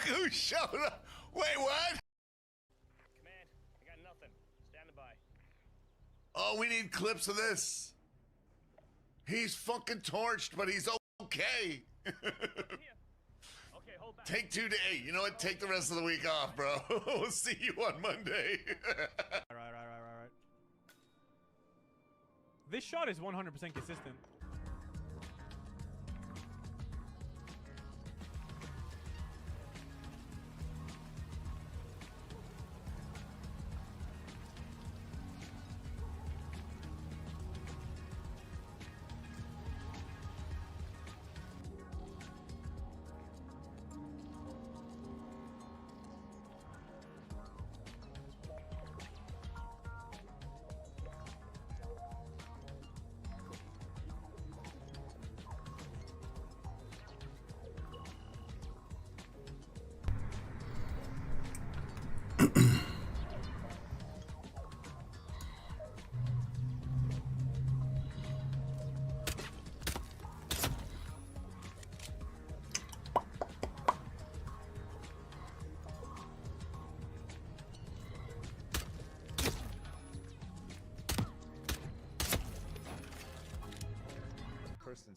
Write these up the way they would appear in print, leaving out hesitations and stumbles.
who showed up? Wait, what? Command, I got nothing. Standing by. Oh, we need clips of this. He's fucking torched, but he's okay. Okay, hold back. Take 2 days. You know what? Take the rest of the week off, bro. We'll see you on Monday. Right. This shot is 100% consistent.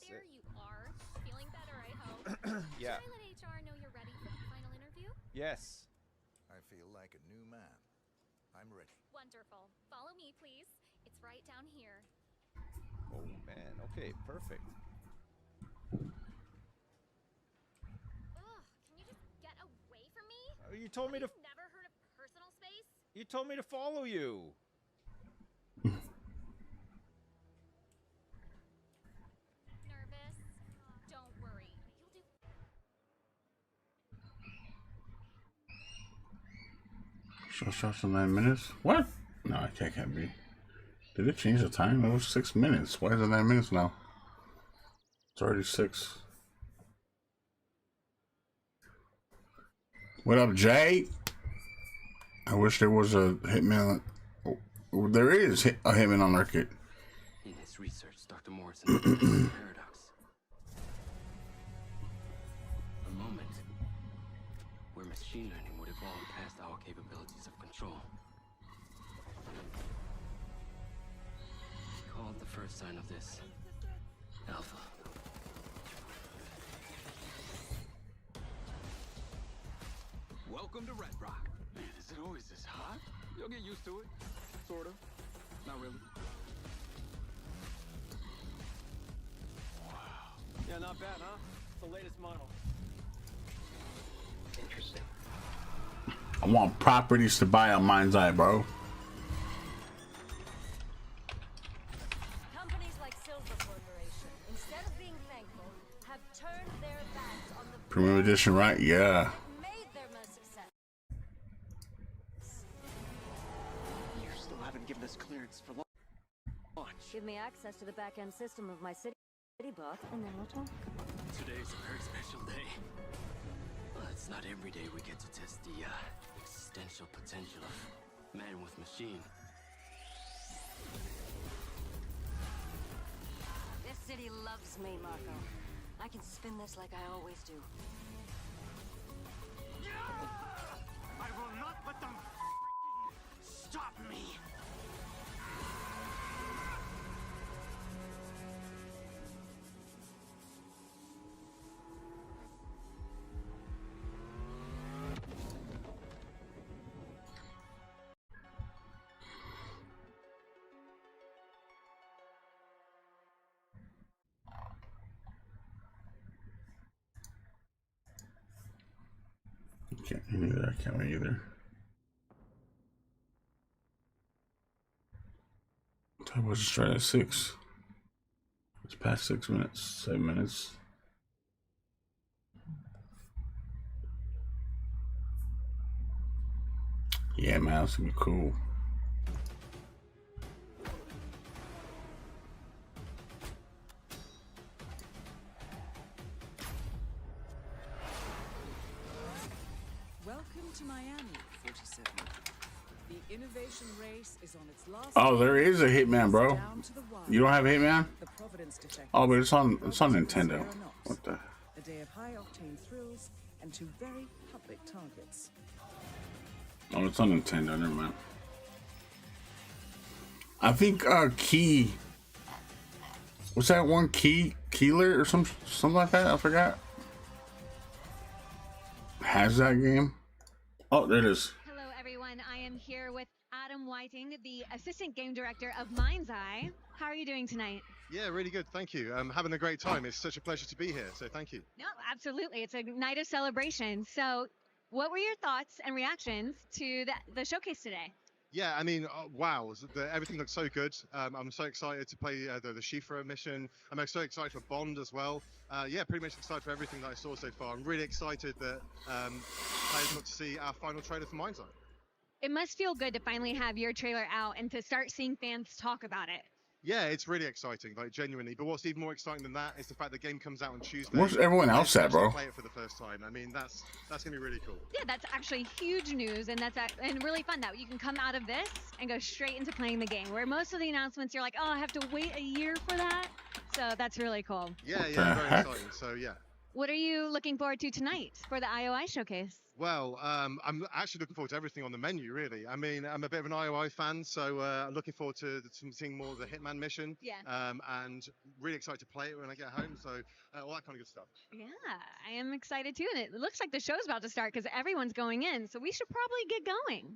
There you are. Feeling better, I hope. Yeah. Should I let HR know you're ready for the final interview? Yes. I feel like a new man. I'm ready. Wonderful. Follow me, please. It's right down here. Oh man. Okay. Perfect. Ugh, can you just get away from me? You told me to. You've never heard of personal space? You told me to follow you. Nervous? Don't worry. You'll do. Show starts in 9 minutes. What? No, I can't be. Did it change the time? It was 6 minutes. Why is it 9 minutes now? It's already 6. What up, Jay? I wish there was a hitman. Oh, there is a hitman on record. In his research, Dr. Morrison identified a paradox. A moment where machine learning would evolve past our capabilities of control. He called the first sign of this Alpha. Welcome to Red Rock. Man, is it always this hot? You'll get used to it. Sort of. Not really. Wow. Yeah, not bad, huh? It's the latest model. Interesting. I want properties to buy on Mindseye, bro. Companies like Silver Corporation, instead of being thankful, have turned their backs on the Premium edition, right? Yeah. made their most successful. You still haven't given us clearance for launch. Give me access to the back-end system of my city bot, and then we'll talk. Today's a very special day. Well, it's not every day we get to test the existential potential of man with machine. This city loves me, Marco. I can spin this like I always do. I will not let them stop me. Can't either. I can't either. I was just trying at 6. It's past 6 minutes. 7 minutes. Yeah, man, that's gonna be cool. Welcome to Miami, 47. The innovation race is on its last. Oh, there is a Hitman, bro. Down to the wire. You don't have Hitman? The Providence detectives. Oh, but it's on Nintendo. What the? A day of high octane thrills and to very public targets. Oh, it's on Nintendo. Never mind. I think Key. What's that one? Keeler or something like that? I forgot. Has that game? Oh, there it is. Hello, everyone. I am here with Adam Whiting, the assistant game director of Mindseye. How are you doing tonight? Yeah, really good. Thank you. I'm having a great time. It's such a pleasure to be here. So thank you. No, absolutely. It's a night of celebration. So, what were your thoughts and reactions to the showcase today? Yeah, I mean, wow, everything looks so good. I'm so excited to play the Shifra mission. I'm so excited for Bond as well. Yeah, pretty much excited for everything that I saw so far. I'm really excited that players got to see our final trailer for Mindseye. It must feel good to finally have your trailer out and to start seeing fans talk about it. Yeah, it's really exciting, like genuinely. But what's even more exciting than that is the fact the game comes out on Tuesday. Where's everyone else at, bro? Play it for the first time. I mean, that's gonna be really cool. Yeah, that's actually huge news, and and really fun that you can come out of this and go straight into playing the game. Where most of the announcements, you're like, oh, I have to wait a year for that. So that's really cool. Yeah, very exciting. So yeah. What are you looking forward to tonight for the IOI showcase? Well, I'm actually looking forward to everything on the menu, really. I mean, I'm a bit of an IOI fan, so I'm looking forward to seeing more of the Hitman mission. Yeah. And really excited to play it when I get home, so all that kind of good stuff. Yeah, I am excited too. And it looks like the show's about to start because everyone's going in, so we should probably get going.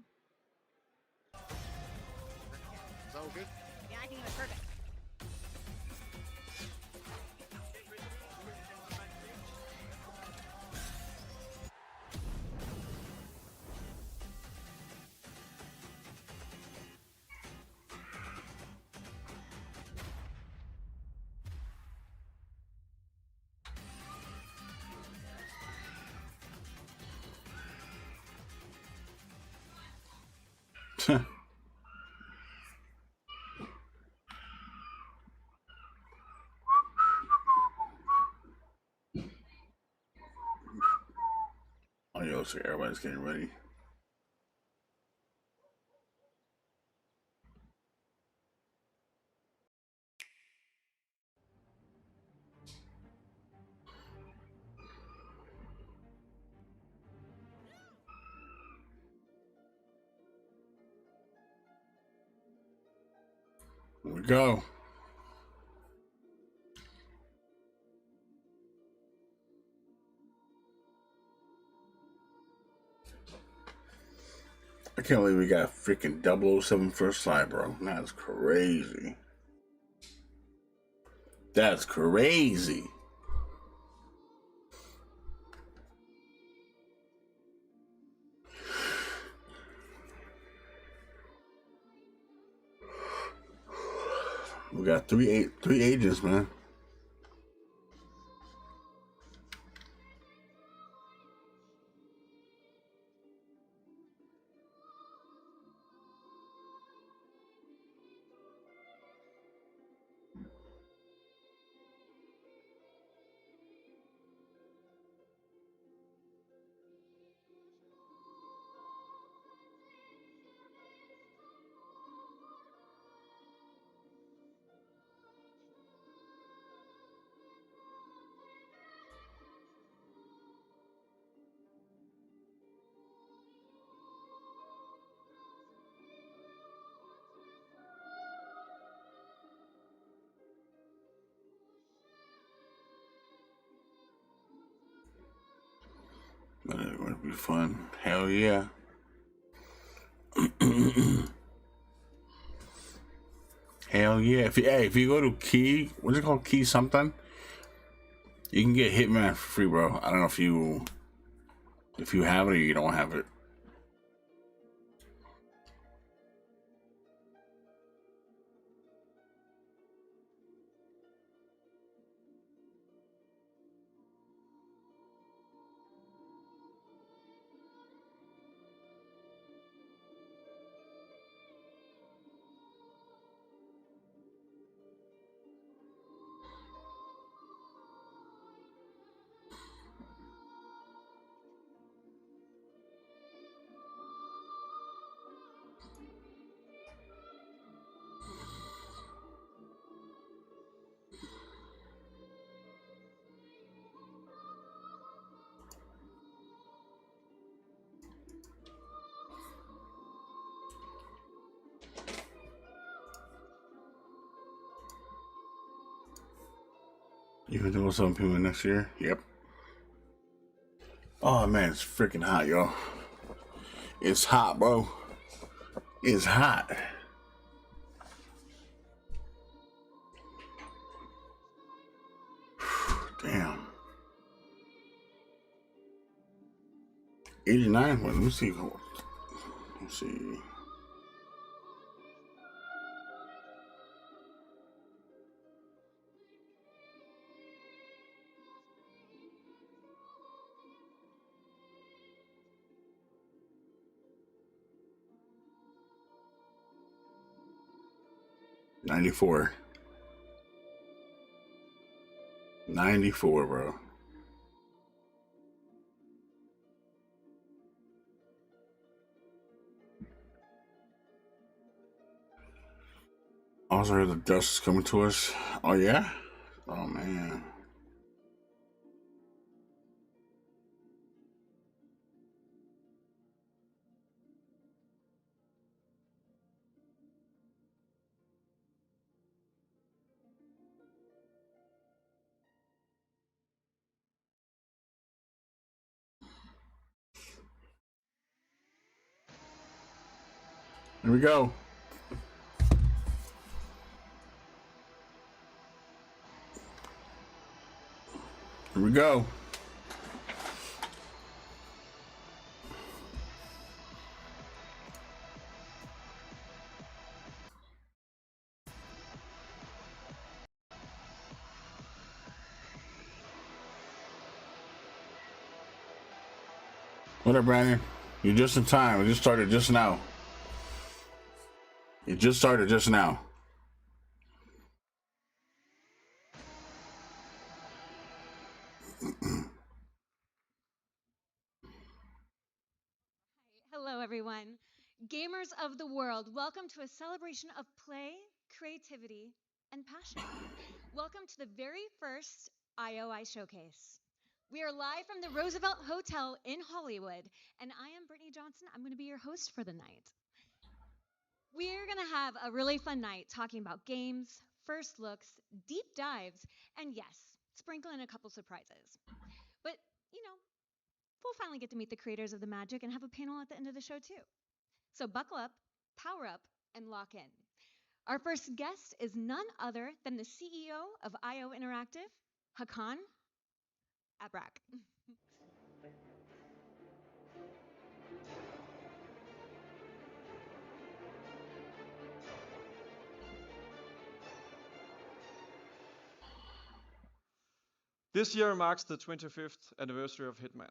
Is that all good? Yeah, I think it was perfect. Oh, yo, so everybody's getting ready. Here we go. I can't believe we got freaking 007 first light, bro. That's crazy. That's crazy. We got three agents, man. But it's gonna be fun. Hell yeah. Hell yeah. If you go to Key, what's it called? Key something? You can get Hitman for free, bro. I don't know if you have it or you don't have it. Even though some people next year. Yep. Oh man, it's freaking hot, y'all. It's hot, bro. It's hot. Damn. 89. Wait, let me see. Let's see. $94. $94, bro. Also heard the dust is coming to us. Oh yeah? Oh man. Here we go. Here we go. What up, Brandon? You're just in time. It just started just now. It just started just now. Hello, everyone. Gamers of the world, welcome to a celebration of play, creativity, and passion. Welcome to the very first IOI Showcase. We are live from the Roosevelt Hotel in Hollywood, and I am Brittany Johnson. I'm going to be your host for the night. We're going to have a really fun night talking about games, first looks, deep dives, and yes, sprinkle in a couple surprises. But, we'll finally get to meet the creators of the magic and have a panel at the end of the show, too. So buckle up, power up, and lock in. Our first guest is none other than the CEO of IO Interactive, Hakan Abrak. This year marks the 25th anniversary of Hitman.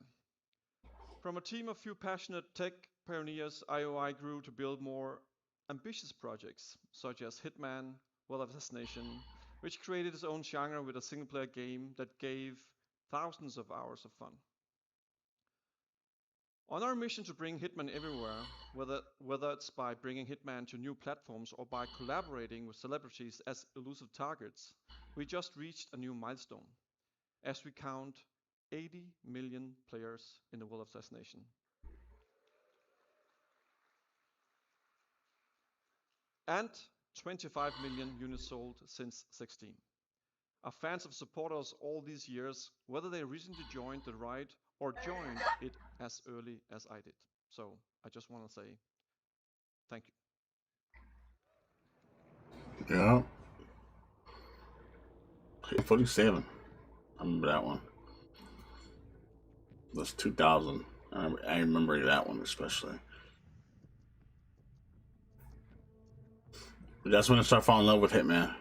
From a team of few passionate tech pioneers, IOI grew to build more ambitious projects, such as Hitman, World of Assassination, which created its own genre with a single-player game that gave thousands of hours of fun. On our mission to bring Hitman everywhere, whether it's by bringing Hitman to new platforms or by collaborating with celebrities as elusive targets, we just reached a new milestone, as we count 80 million players in the World of Assassination. And 25 million units sold since 16. Our fans have supported us all these years, whether they recently joined the ride or joined it as early as I did. So I just want to say thank you. Yeah. 47. I remember that one. That's 2000. I remember that one especially. But that's when I started falling in love with Hitman.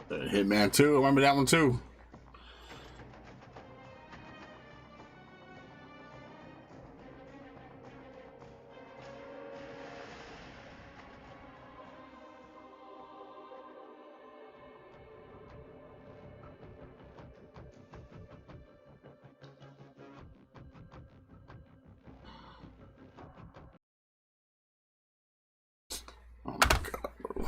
Hitman 2, I remember that one too. Oh my god, bro.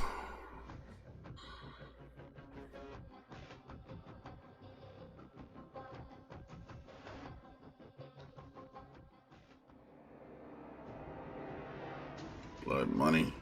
Blood money.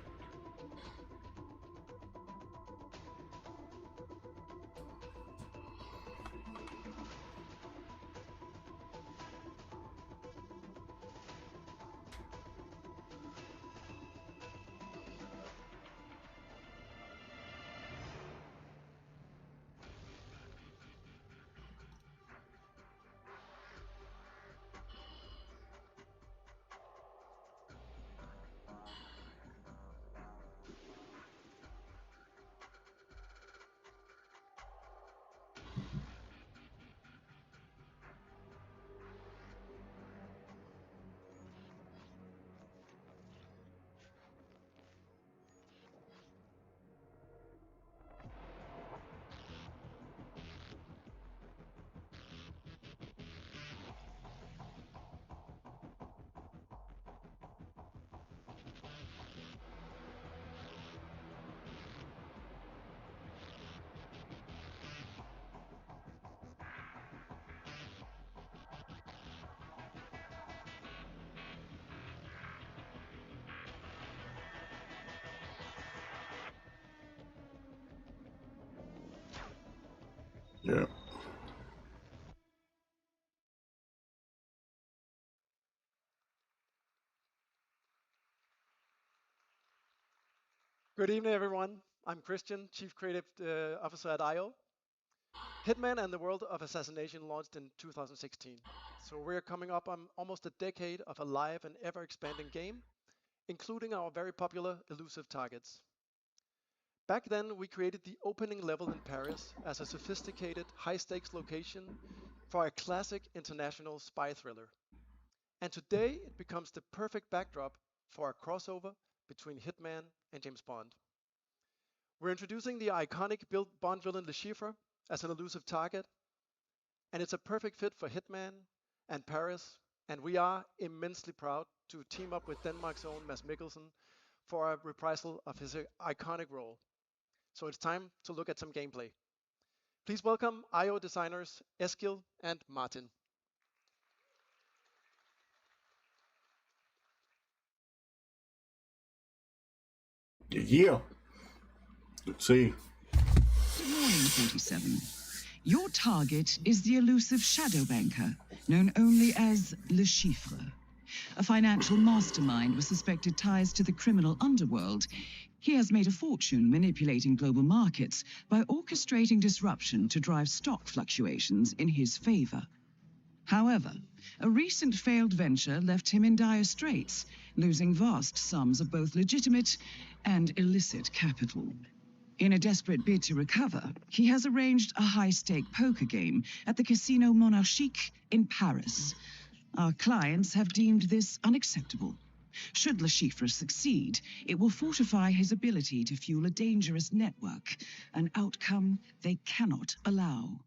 Yeah. Good evening, everyone. I'm Christian, Chief Creative Officer at IO. Hitman and the World of Assassination launched in 2016. So we're coming up on almost a decade of a live and ever-expanding game, including our very popular elusive targets. Back then, we created the opening level in Paris as a sophisticated, high-stakes location for a classic international spy thriller. And today, it becomes the perfect backdrop for a crossover between Hitman and James Bond. We're introducing the iconic Bond villain Le Chiffre as an elusive target, and it's a perfect fit for Hitman and Paris, and we are immensely proud to team up with Denmark's own Mads Mikkelsen for a reprisal of his iconic role. So it's time to look at some gameplay. Please welcome IO designers Eskil and Martin. Yeah. Let's see. Good morning, 47. Your target is the elusive shadow banker, known only as Le Chiffre. A financial mastermind with suspected ties to the criminal underworld. He has made a fortune manipulating global markets by orchestrating disruption to drive stock fluctuations in his favor. However, a recent failed venture left him in dire straits, losing vast sums of both legitimate and illicit capital. In a desperate bid to recover, he has arranged a high-stake poker game at the Casino Monarchique in Paris. Our clients have deemed this unacceptable. Should Le Chiffre succeed, it will fortify his ability to fuel a dangerous network, an outcome they cannot allow.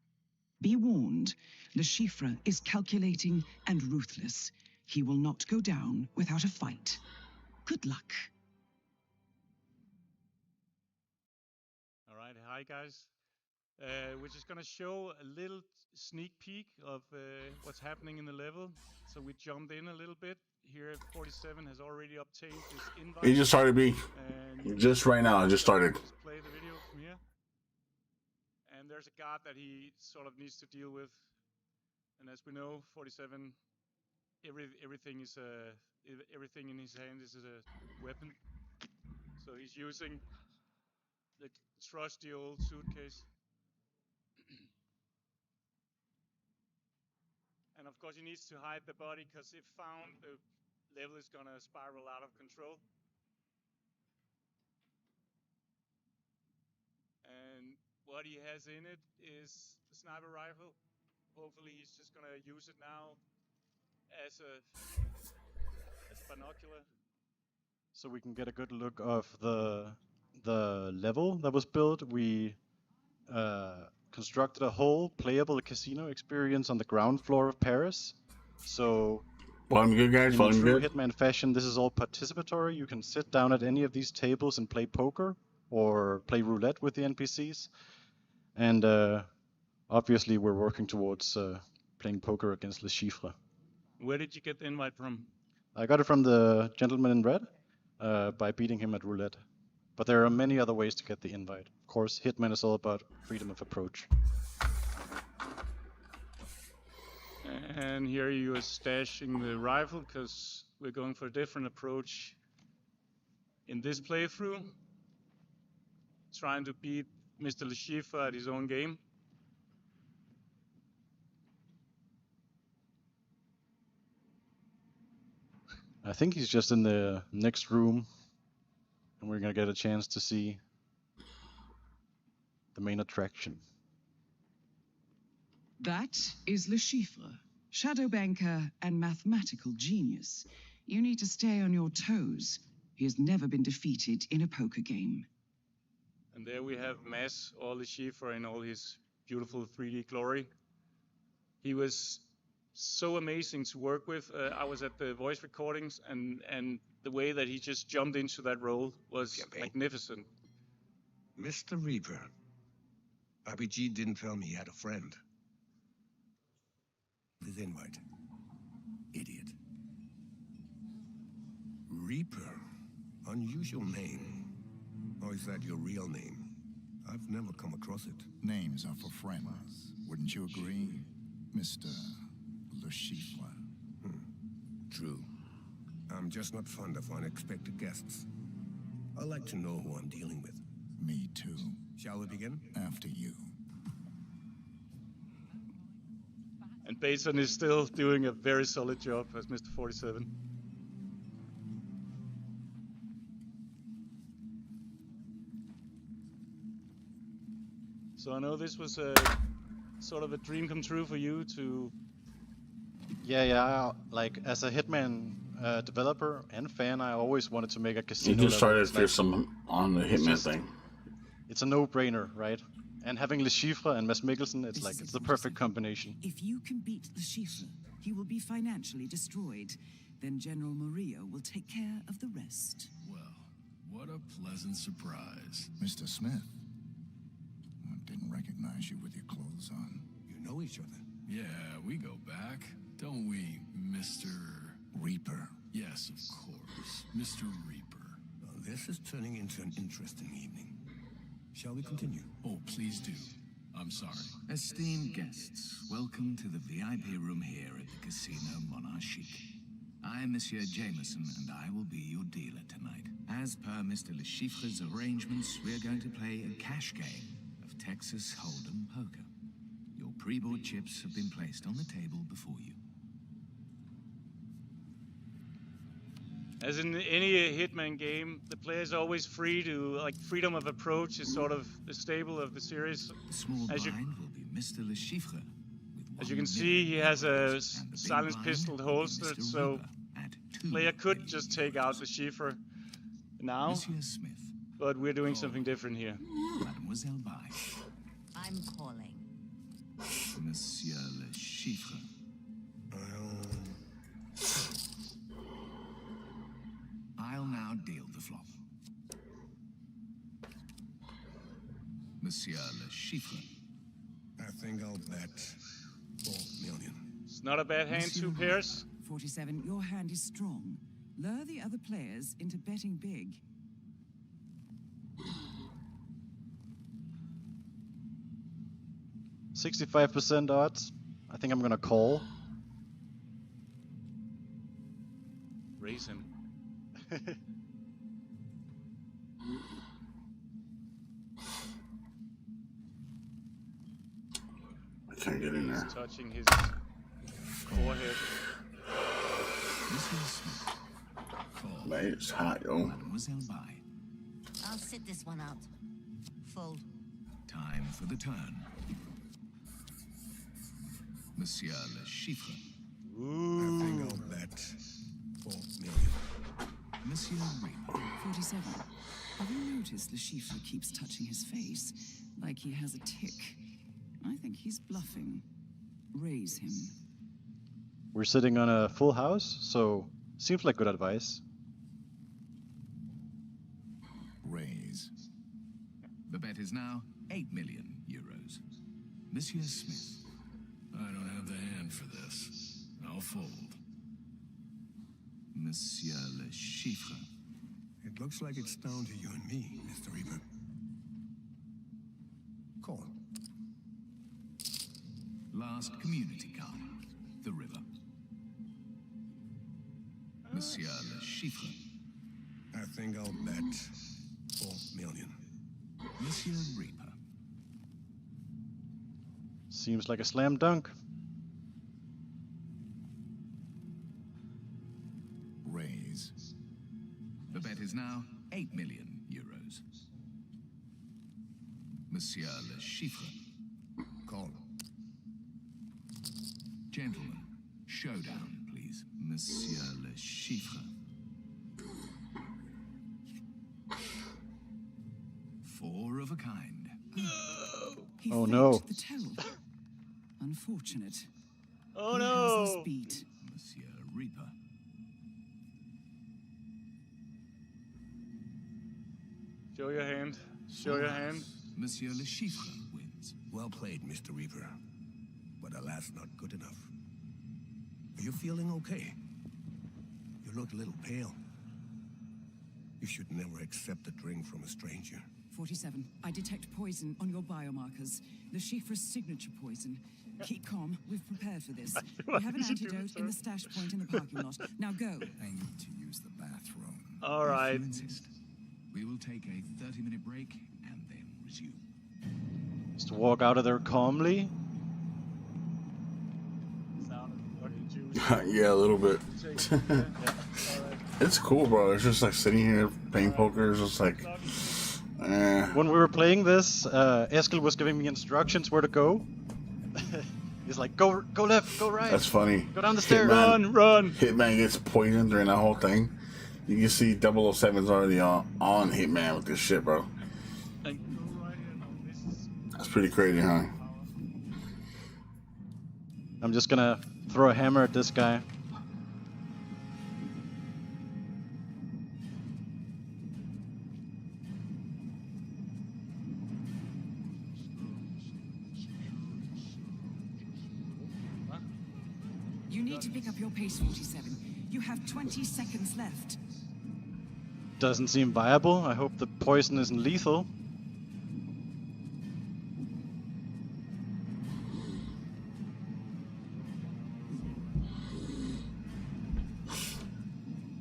Be warned, Le Chiffre is calculating and ruthless. He will not go down without a fight. Good luck. All right, hi guys. We're just gonna show a little sneak peek of what's happening in the level. So we jumped in a little bit. Here 47 has already obtained this invite. He just started me. Just right now, I just started. Just play the video from here. And there's a guard that he sort of needs to deal with. And as we know, 47, everything is everything in his hand is a weapon. So he's using the trusty old suitcase. And of course he needs to hide the body, because if found, the level is gonna spiral out of control. And what he has in it is the sniper rifle. Hopefully he's just gonna use it now as a binocular. So we can get a good look of the level that was built. We constructed a whole playable casino experience on the ground floor of Paris. So Volume good, guys. in Volume true good. Hitman fashion, this is all participatory. You can sit down at any of these tables and play poker or play roulette with the NPCs. And obviously we're working towards playing poker against Le Chiffre. Where did you get the invite from? I got it from the gentleman in red by beating him at roulette. But there are many other ways to get the invite. Of course, Hitman is all about freedom of approach. And here you are stashing the rifle, because we're going for a different approach in this playthrough. Trying to beat Mr. Le Chiffre at his own game. I think he's just in the next room, and we're gonna get a chance to see the main attraction. That is Le Chiffre, shadow banker and mathematical genius. You need to stay on your toes. He has never been defeated in a poker game. And there we have Mads, or Le Chiffre, in all his beautiful 3D glory. He was so amazing to work with. I was at the voice recordings, and the way that he just jumped into that role was magnificent. Mr. Reaper, RPG didn't tell me he had a friend. His invite. Idiot. Reaper. Unusual name. Or is that your real name? I've never come across it. Names are for friends. Wouldn't you agree, Mr. Le Chiffre? True. I'm just not fond of unexpected guests. I like to know who I'm dealing with. Me too. Shall we begin? After you. And Bateson is still doing a very solid job as Mr. 47. So I know this was a sort of a dream come true for you to... Yeah. Like, as a Hitman developer and fan, I always wanted to make a You casino. just started level. for some on the Hitman just- thing. It's a no-brainer, right? And having Le Chiffre and Mads Mikkelsen, it's like, it's the perfect combination. If you can beat Le Chiffre, he will be financially destroyed. Then General Murillo will take care of the rest. Well, what a pleasant surprise. Mr. Smith. I didn't recognize you with your clothes on. You know each other. Yeah, we go back, don't we, Mr. Reaper. Yes, of course, Mr. Reaper. Well, this is turning into an interesting evening. Shall we continue? Oh, please do. I'm sorry. Esteemed guests, welcome to the VIP room here at the Casino Monarchique. I am Monsieur Jameson, and I will be your dealer tonight. As per Mr. Le Chiffre's arrangements, we are going to play a cash game of Texas Hold'em poker. Your pre-board chips have been placed on the table before you. As in any Hitman game, the player is always free to, like, freedom of approach is sort of the staple of the series. The small As you, blind will be Mr. Le Chiffre. as you can see, he has a silenced pistol holstered, so the player could just take out Le Chiffre now, Monsieur Smith. but we're doing something different here. Mademoiselle Bai. I'm calling. Monsieur Le Chiffre. I'll now deal the flop. Monsieur Le Chiffre. I think I'll bet 4 million. It's not a bad hand, Monsieur 2 pairs. 47, your hand is strong. Lure the other players into betting big. %65 odds. I think I'm gonna call. Raise him. I can't get in there. He's touching his forehead. Monsieur Smith. Call. Man, it's hot, yo. Mademoiselle Bai. I'll sit this one out. Fold. Time for the turn. Monsieur Le Chiffre. I think I'll bet 4 million. Monsieur Reaper. 47, have you noticed Le Chiffre keeps touching his face like he has a tick? I think he's bluffing. Raise him. We're sitting on a full house, so seems like good advice. Raise. The bet is now 8 million euros. Monsieur Smith. I don't have the hand for this. I'll fold. Monsieur Le Chiffre. It looks like it's down to you and me, Mr. Reaper. Call. Last community card. The river. Monsieur Le Chiffre. I think I'll bet 4 million. Monsieur Reaper. Seems like a slam dunk. Raise. The bet is now 8 million euros. Monsieur Le Chiffre. Call. Gentlemen, showdown, please. Monsieur Le Chiffre. 4 of a kind. He Oh, faked no. the tell. Unfortunate. Oh He no! has this beat. Monsieur Reaper. Show your hand. Show your hand. Monsieur Le Chiffre wins. Well played, Mr. Reaper. But alas, not good enough. Are you feeling okay? You look a little pale. You should never accept a drink from a stranger. 47, I detect poison on your biomarkers. Le Chiffre's signature poison. Keep calm. We've prepared for this. We have an antidote in the stash point in the parking lot. Now go. I need to use the bathroom. All right. If you insist. We will take a 30-minute break and then resume. Just walk out of there calmly. Yeah, a little bit. It's cool, bro. It's just like sitting here playing poker. It's just like, When we were playing this, Eskil was giving me instructions where to go. He's like, go left, go right. That's funny. Go down the stairs. Run. Hitman gets poisoned during that whole thing. You can see 007's already on Hitman with this shit, bro. That's pretty crazy, huh? I'm just gonna throw a hammer at this guy. You need to pick up your pace, 47. You have 20 seconds left. Doesn't seem viable. I hope the poison isn't lethal.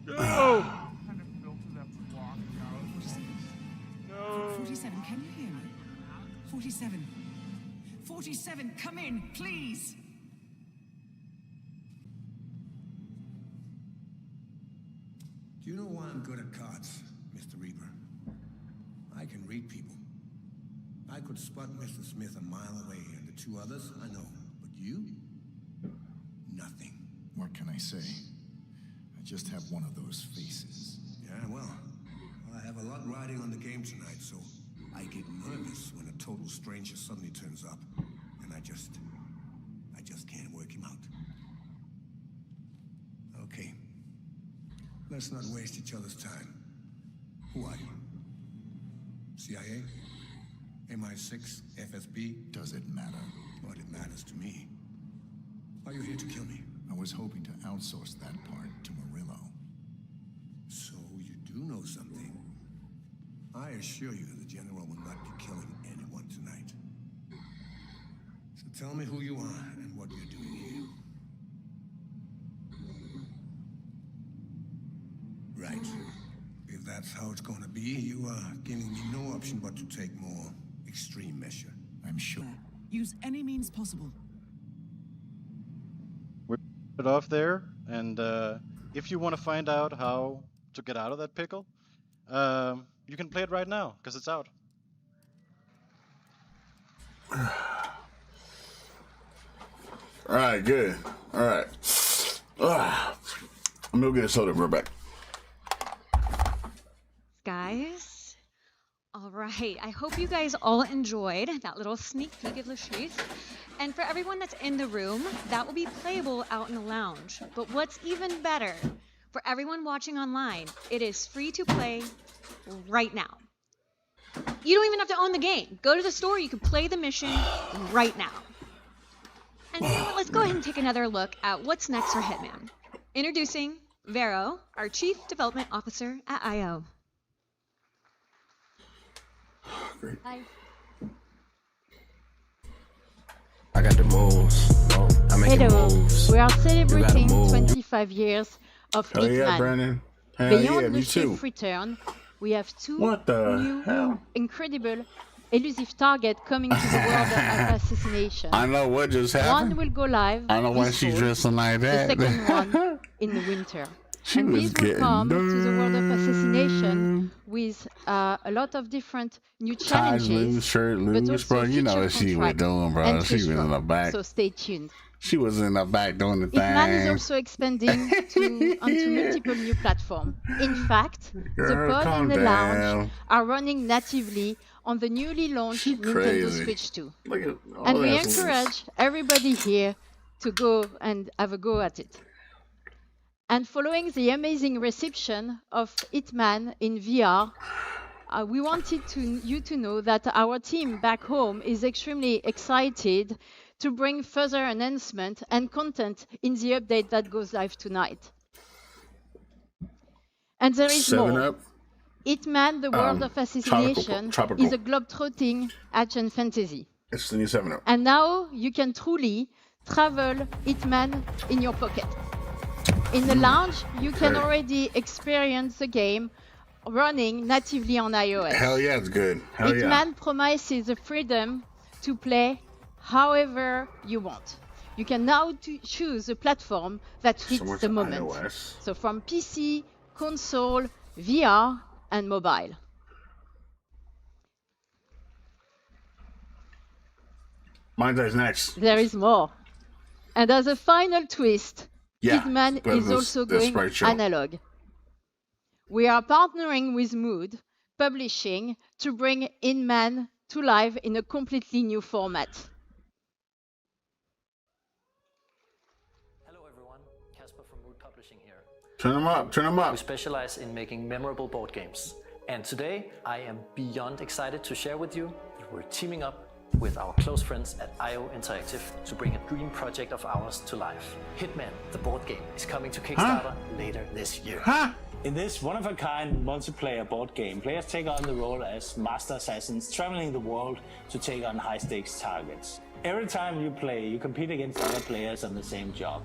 No! 47, can you hear me? 47. 47, come in, please! Do you know why I'm good at cards, Mr. Reaper? I can read people. I could spot Mr. Smith a mile away, and the two others, I know. But you? Nothing. What can I say? I just have one of those faces. Yeah, well, I have a lot riding on the game tonight, so I get nervous when a total stranger suddenly turns up, and I just can't work him out. Okay. Let's not waste each other's time. Who are you? CIA? MI6? FSB? Does it matter? Well, it matters to me. Are you here to kill me? I was hoping to outsource that part to Murillo. So you do know something. I assure you the General will not be killing anyone tonight. So tell me who you are and what you're doing here. Right. If that's how it's gonna be, you are giving me no option but to take more extreme measure. I'm sure. Use any means possible. We're it off there, and if you want to find out how to get out of that pickle, you can play it right now, because it's out. Alright, good. Alright. I'm gonna get a soda. We're back. Guys, all right. I hope you guys all enjoyed that little sneak peek of Le Chiffre. And for everyone that's in the room, that will be playable out in the lounge. But what's even better, for everyone watching online, it is free to play right now. You don't even have to own the game. Go to the store, you can play the mission right now. And you know what, let's go ahead and take another look at what's next for Hitman. Introducing Vero, our Chief Development Officer at IO. Great. Hi. I got the moves. I make the moves. We are celebrating 25 years of Hell yeah, Hitman. Brandon. Hell Beyond yeah, the me too. Chief return, we have two What the new, hell? incredible, elusive targets coming to the world of assassination. I know what just happened. One will go live I know why this she's fall, dressing like that. the second one in the winter. She And was these will getting come to the world of done. assassination with a lot of different new Ties challenges, loose, shirt but loose, also bro. You know feature what she was contracts doing, bro. and She was in the back. So stay tuned. She was in the back doing the Hitman is thing. also expanding onto multiple new platforms. In fact, Girl, the pod calm and the down. lounge are running natively on the newly launched Nintendo crazy. Switch 2. Look at all And we that loose. encourage everybody here to go and have a go at it. And following the amazing reception of Hitman in VR, we wanted you to know that our team back home is extremely excited to bring further enhancement and content in the update that goes live tonight. And there is 7 more. Up. Hitman: The World of Assassination tropical. is a globe-trotting action fantasy. It's the new 7-Up. And now you can truly travel Hitman in your pocket. In the lounge, you can already experience the game running natively on iOS. Hell yeah, it's good. Hell Hitman promises the freedom to play however you want. You can now choose a platform that fits the moment. iOS. So from PC, console, VR, and mobile. Mindseye's next. There is more. And as a final twist, Hitman is also going analog. We are partnering with Mood Publishing to bring Hitman to life in a completely new format. Hello everyone, Casper from Mood Publishing here. Turn them up, turn them up. We specialize in making memorable board games. And today I am beyond excited to share with you that we're teaming up with our close friends at IO Interactive to bring a dream project of ours to life. Hitman, the board game, is coming to Kickstarter later this year. In this one-of-a-kind multiplayer board game, players take on the role as master assassins traveling the world to take on high-stakes targets. Every time you play, you compete against other players on the same job.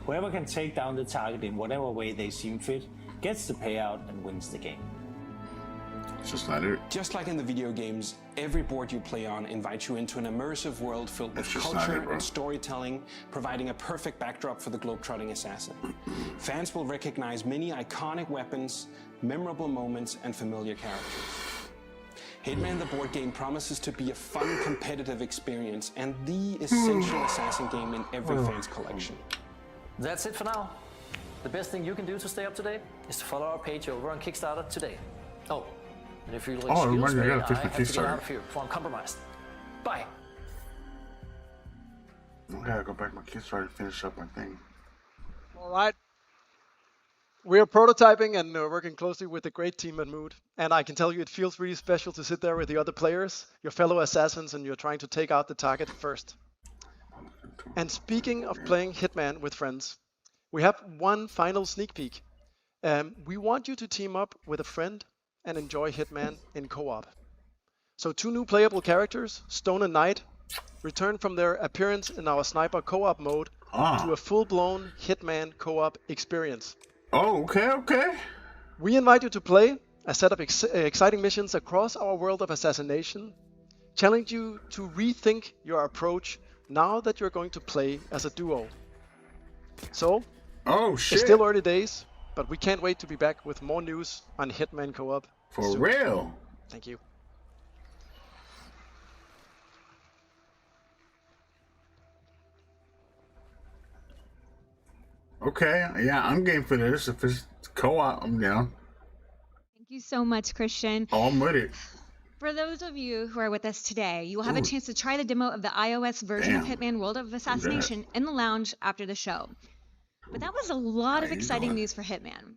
Whoever can take down the target in whatever way they seem fit gets the payout and wins the game. It's just not it. Just like in the video games, every board you play on invites you into an immersive world filled with culture and storytelling, providing a perfect backdrop for the globetrotting assassin. Fans will recognize many iconic weapons, memorable moments, and familiar characters. Hitman the board game promises to be a fun, competitive experience and the essential assassin game in every fan's collection. That's it for now. The best thing you can do to stay up to date is to follow our page over on Kickstarter today. Oh, and if you'll excuse me, I have to get out of here before I'm compromised. Bye. I gotta go back to my Kickstarter and finish up my thing. All right. We are prototyping and working closely with the great team at Mood. And I can tell you it feels really special to sit there with the other players, your fellow assassins, and you're trying to take out the target first. And speaking of playing Hitman with friends, we have one final sneak peek. We want you to team up with a friend and enjoy Hitman in co-op. So 2 new playable characters, Stone and Knight, return from their appearance in our sniper co-op mode to a full-blown Hitman co-op experience. Oh, okay. We invite you to play a set of exciting missions across our world of assassination, challenge you to rethink your approach now that you're going to play as a duo. So, it's still early days, but we can't wait to be back with more news on Hitman Co-op. For real? Thank you. Okay, yeah, I'm game for this. If it's co-op, I'm down. Thank you so much, Christian. Oh, I'm with it. For those of you who are with us today, you will have a chance to try the demo of the iOS version of Hitman World of Assassination in the lounge after the show. But that was a lot of exciting news for Hitman.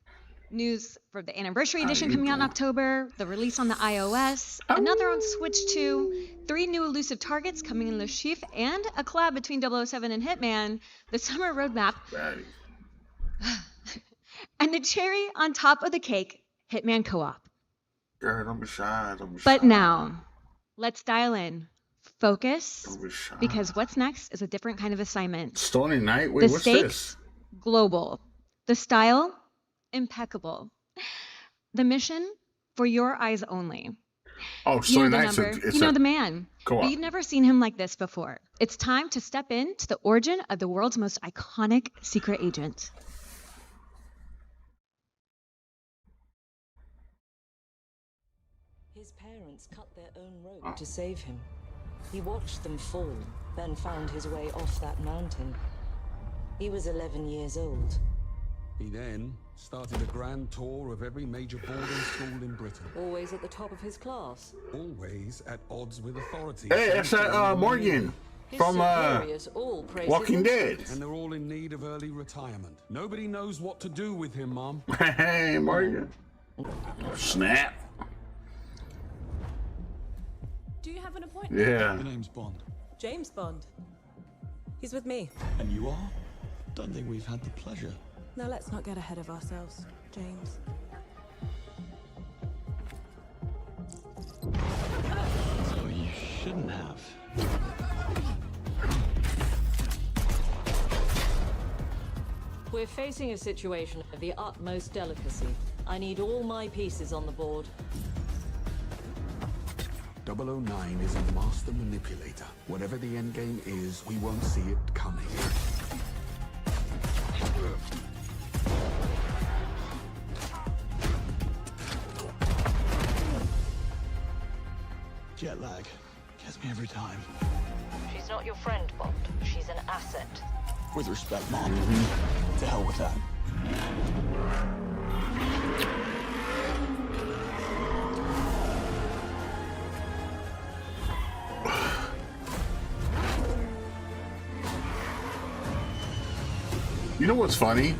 News for the Anniversary Edition coming out in October, the release on the iOS, another on Switch 2, 3 new elusive targets coming in Le Chiffre, and a collab between 007 and Hitman, the summer roadmap. And the cherry on top of the cake, Hitman Co-op. Girl, don't be shy. But now, let's dial in. Focus, because what's next is a different kind of assignment. Stony Night? Wait, the what's stakes, this? Global. The style, impeccable. The mission, for your eyes only. Oh, You know Stony the Night's number, you know the man. But you've never seen him like this before. It's time to step into the origin of the world's most iconic secret agent. His parents cut their own rope to save him. He watched them fall, then found his way off that mountain. He was 11 years old. He then started a grand tour of every major boarding school in Britain. Always at the top of his class. Always at odds with authorities. Hey, that's Morgan from Walking Dead. And they're all in need of early retirement. Nobody knows what to do with him, Mom. Hey, Morgan. Snap. Do you have an appointment? Yeah. The name's Bond. James Bond. He's with me. And you are? Don't think we've had the pleasure. Now let's not get ahead of ourselves, James. So you shouldn't have. We're facing a situation of the utmost delicacy. I need all my pieces on the board. 009 is a master manipulator. Whatever the endgame is, we won't see it coming. Jet lag gets me every time. She's not your friend, Bond. She's an asset. With respect, Mom. To hell with that. You know what's funny?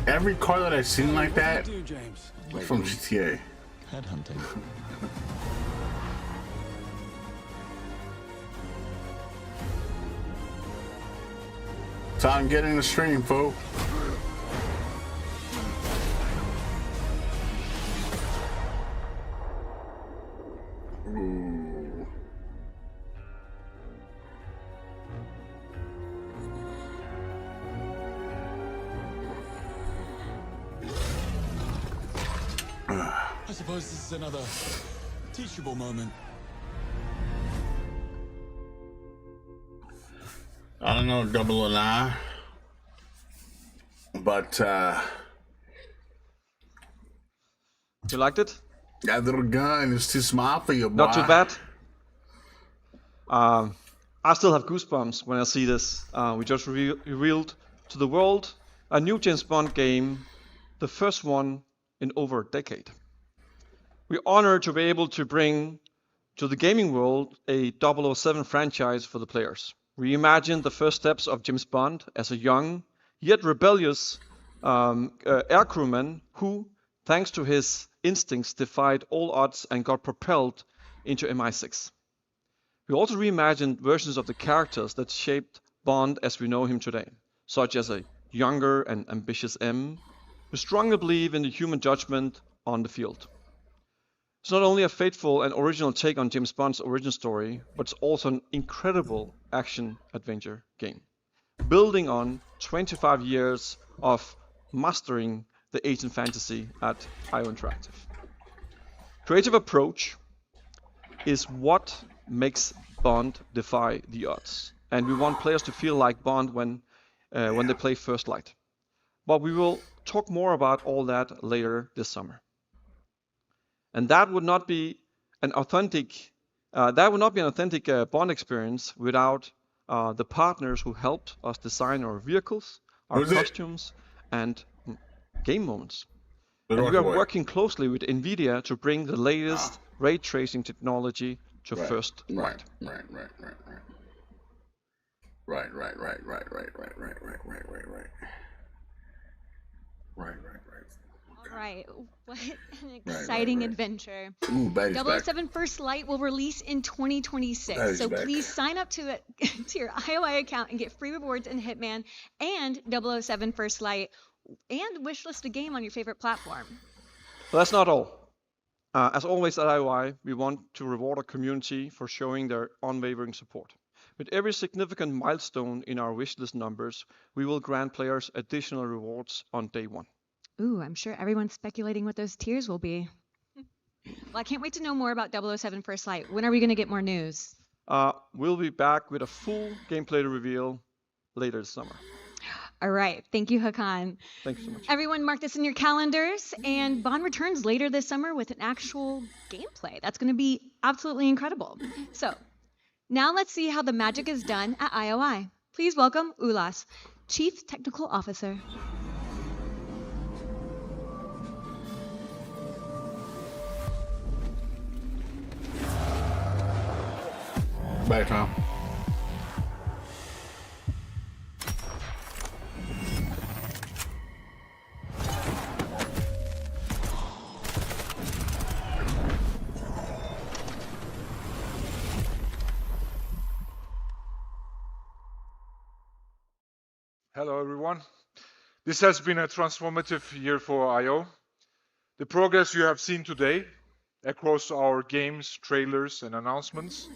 Every car that I've seen like that was from GTA. Headhunting. Time getting the stream, folks. Ooh. I suppose this is another teachable moment. I don't know, 009, but you liked it? That little gun is too small for you, boy. Not too bad. I still have goosebumps when I see this. We just revealed to the world a new James Bond game, the first one in over a decade. We're honored to be able to bring to the gaming world a 007 franchise for the players. Reimagine the first steps of James Bond as a young, yet rebellious air crewman who, thanks to his instincts, defied all odds and got propelled into MI6. We also reimagined versions of the characters that shaped Bond as we know him today, such as a younger and ambitious M, who strongly believe in the human judgment on the field. It's not only a faithful and original take on James Bond's origin story, but it's also an incredible action-adventure game, building on 25 years of mastering the agent fantasy at IO Interactive. Creative approach is what makes Bond defy the odds, and we want players to feel like Bond when they play First Light. But we will talk more about all that later this summer. And that would not be an authentic Bond experience without the partners who helped us design our vehicles, our costumes, and game moments. And we are working closely with NVIDIA to bring the latest ray tracing technology to First Light. All right, what an exciting adventure. Ooh, 007 First Light will release in 2026, so please sign up to your IOI account and get free rewards in Hitman and 007 First Light, and wishlist a game on your favorite platform. But that's not all. As always at IOI, we want to reward our community for showing their unwavering support. With every significant milestone in our wishlist numbers, we will grant players additional rewards on day one. Ooh, I'm sure everyone's speculating what those tiers will be. Well, I can't wait to know more about 007 First Light. When are we going to get more news? We'll be back with a full gameplay reveal later this summer. All right. Thank you, Hakan. Thank you so much. Everyone mark this in your calendars, and Bond returns later this summer with an actual gameplay. That's going to be absolutely incredible. So now let's see how the magic is done at IOI. Please welcome Ulas, Chief Technical Officer. Bye, Tom. Hello, everyone. This has been a transformative year for IO. The progress you have seen today across our games, trailers, and announcements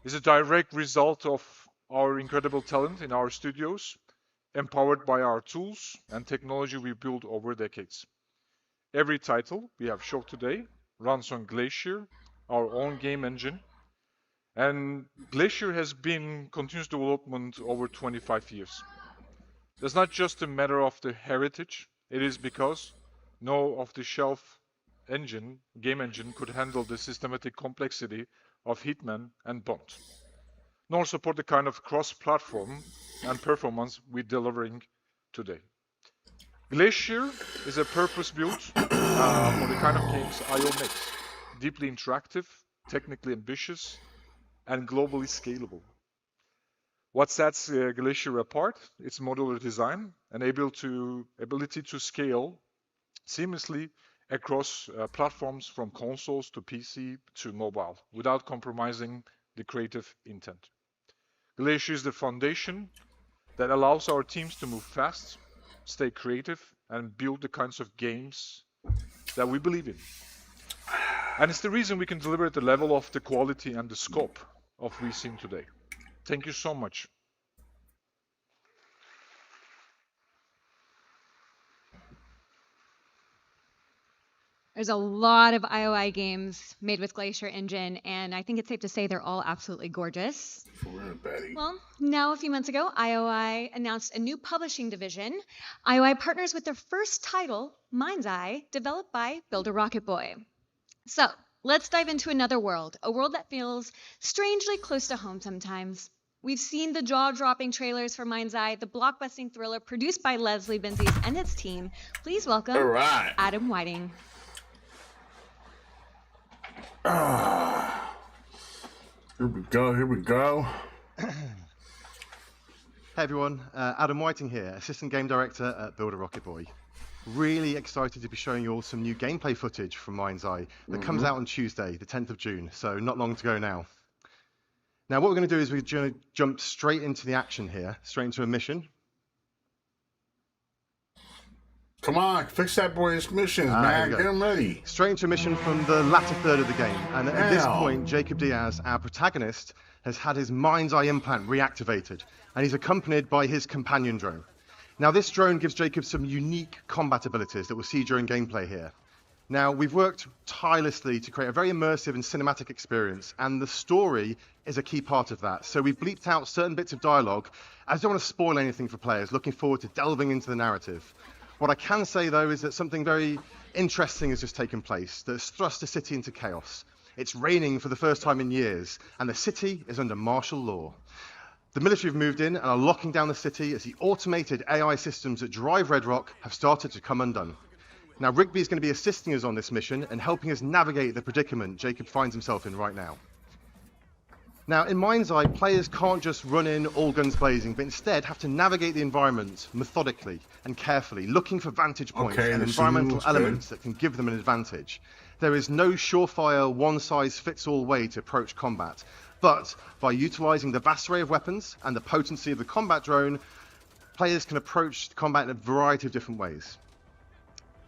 is a direct result of our incredible talent in our studios, empowered by our tools and technology we built over decades. Every title we have showed today runs on Glacier, our own game engine, and Glacier has been continuous development over 25 years. That's not just a matter of the heritage, it is because no off-the-shelf game engine could handle the systematic complexity of Hitman and Bond, nor support the kind of cross-platform and performance we're delivering today. Glacier is a purpose-built for the kind of games IO makes. Deeply interactive, technically ambitious, and globally scalable. What sets Glacier apart? Its modular design and ability to scale seamlessly across platforms from consoles to PC to mobile without compromising the creative intent. Glacier is the foundation that allows our teams to move fast, stay creative, and build the kinds of games that we believe in. And it's the reason we can deliver at the level of the quality and the scope of we've seen today. Thank you so much. There's a lot of IOI games made with Glacier Engine, and I think it's safe to say they're all absolutely gorgeous. Well, now a few months ago, IOI announced a new publishing division. IOI partners with their first title, Mindseye, developed by Builder Rocket Boy. So, let's dive into another world, a world that feels strangely close to home sometimes. We've seen the jaw-dropping trailers for Mindseye, the blockbusting thriller produced by Leslie Benzies and its team. Please welcome Adam Whiting. Here we go. Hey everyone, Adam Whiting here, Assistant Game Director at Builder Rocket Boy. Really excited to be showing you all some new gameplay footage from Mindseye that comes out on Tuesday, the 10th of June, so not long to go now. Now what we're going to do is we're going to jump straight into the action here, straight into a mission. Come on, fix that boy's missions, man. Get him ready. Straight into a mission from the latter third of the game. And at this point, Jacob Diaz, our protagonist, has had his Mindseye implant reactivated. And he's accompanied by his companion drone. Now, this drone gives Jacob some unique combat abilities that we'll see during gameplay here. Now, we've worked tirelessly to create a very immersive and cinematic experience. And the story is a key part of that. So we've bleeped out certain bits of dialogue. I don't want to spoil anything for players. Looking forward to delving into the narrative. What I can say, though, is that something very interesting has just taken place that's thrust the city into chaos. It's raining for the first time in years, and the city is under martial law. The military have moved in and are locking down the city as the automated AI systems that drive Red Rock have started to come undone. Now, Rigby is going to be assisting us on this mission and helping us navigate the predicament Jacob finds himself in right now. Now, in Mindseye, players can't just run in all guns blazing, but instead have to navigate the environment methodically and carefully, looking for vantage points and environmental elements that can give them an advantage. There is no surefire, one-size-fits-all way to approach combat, but by utilizing the vast array of weapons and the potency of the combat drone, players can approach combat in a variety of different ways.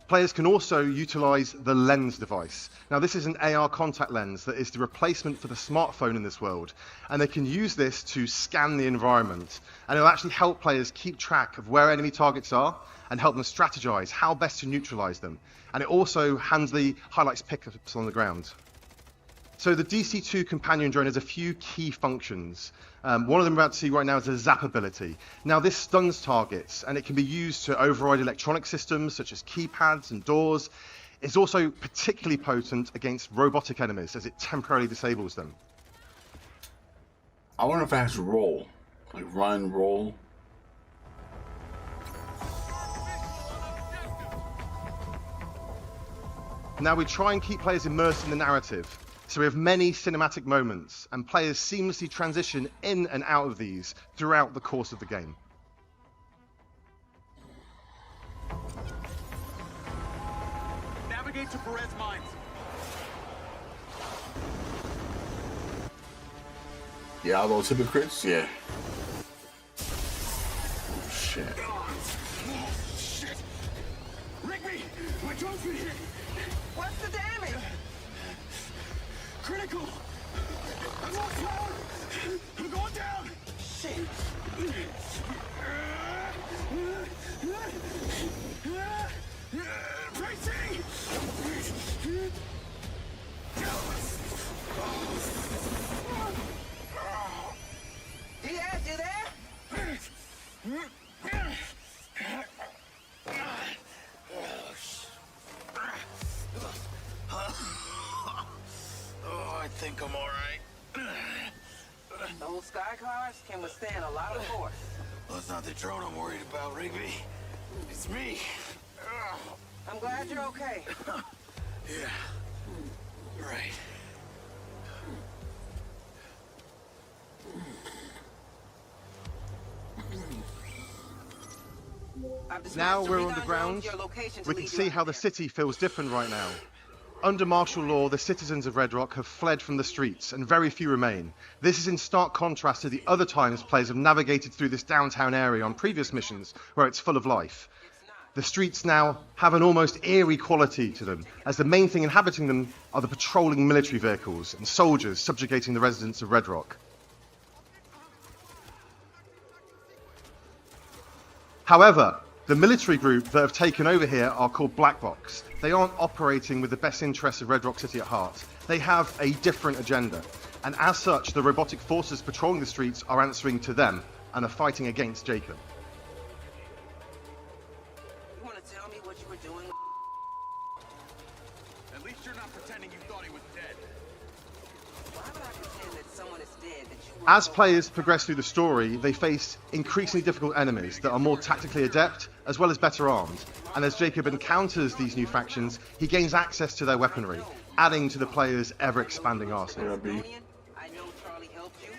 Players can also utilize the lens device. Now, this is an AR contact lens that is the replacement for the smartphone in this world, and they can use this to scan the environment, and it'll actually help players keep track of where enemy targets are and help them strategize how best to neutralize them. And it also highlights pickups on the ground. So the DC-2 companion drone has a few key functions. One of them we're about to see right now is a zap ability. Now this stuns targets, and it can be used to override electronic systems such as keypads and doors. It's also particularly potent against robotic enemies as it temporarily disables them. I wonder if it has roll, like run, roll. Now we try and keep players immersed in the narrative. So we have many cinematic moments, and players seamlessly transition in and out of these throughout the course of the game. Navigate to Perez Mines. Yeah, all those hypocrites? Yeah. Oh, shit. Oh, shit. Rigby, my drone's been hit. What's the damage? Critical! I'm almost down! I'm going down! Shit! Bracing! Diaz, you there? Oh, I think I'm all right. Those sky cars can withstand a lot of force. Well, it's not the drone I'm worried about, Rigby. It's me. I'm glad you're okay. Yeah. Right. Now we're on the ground. We can see how the city feels different right now. Under martial law, the citizens of Red Rock have fled from the streets, and very few remain. This is in stark contrast to the other times players have navigated through this downtown area on previous missions, where it's full of life. The streets now have an almost eerie quality to them, as the main thing inhabiting them are the patrolling military vehicles and soldiers subjugating the residents of Red Rock. However, the military group that have taken over here are called Black Box. They aren't operating with the best interests of Red Rock City at heart. They have a different agenda. And as such, the robotic forces patrolling the streets are answering to them and are fighting against Jacob. You want to tell me what you were doing? At least you're not pretending you thought he was dead. Why would I pretend that someone is dead that you were As players progress through the story, they face increasingly difficult enemies that are more tactically adept, as well as better armed. And as Jacob encounters these new factions, he gains access to their weaponry, adding to the player's ever-expanding arsenal. I know Charlie helped you.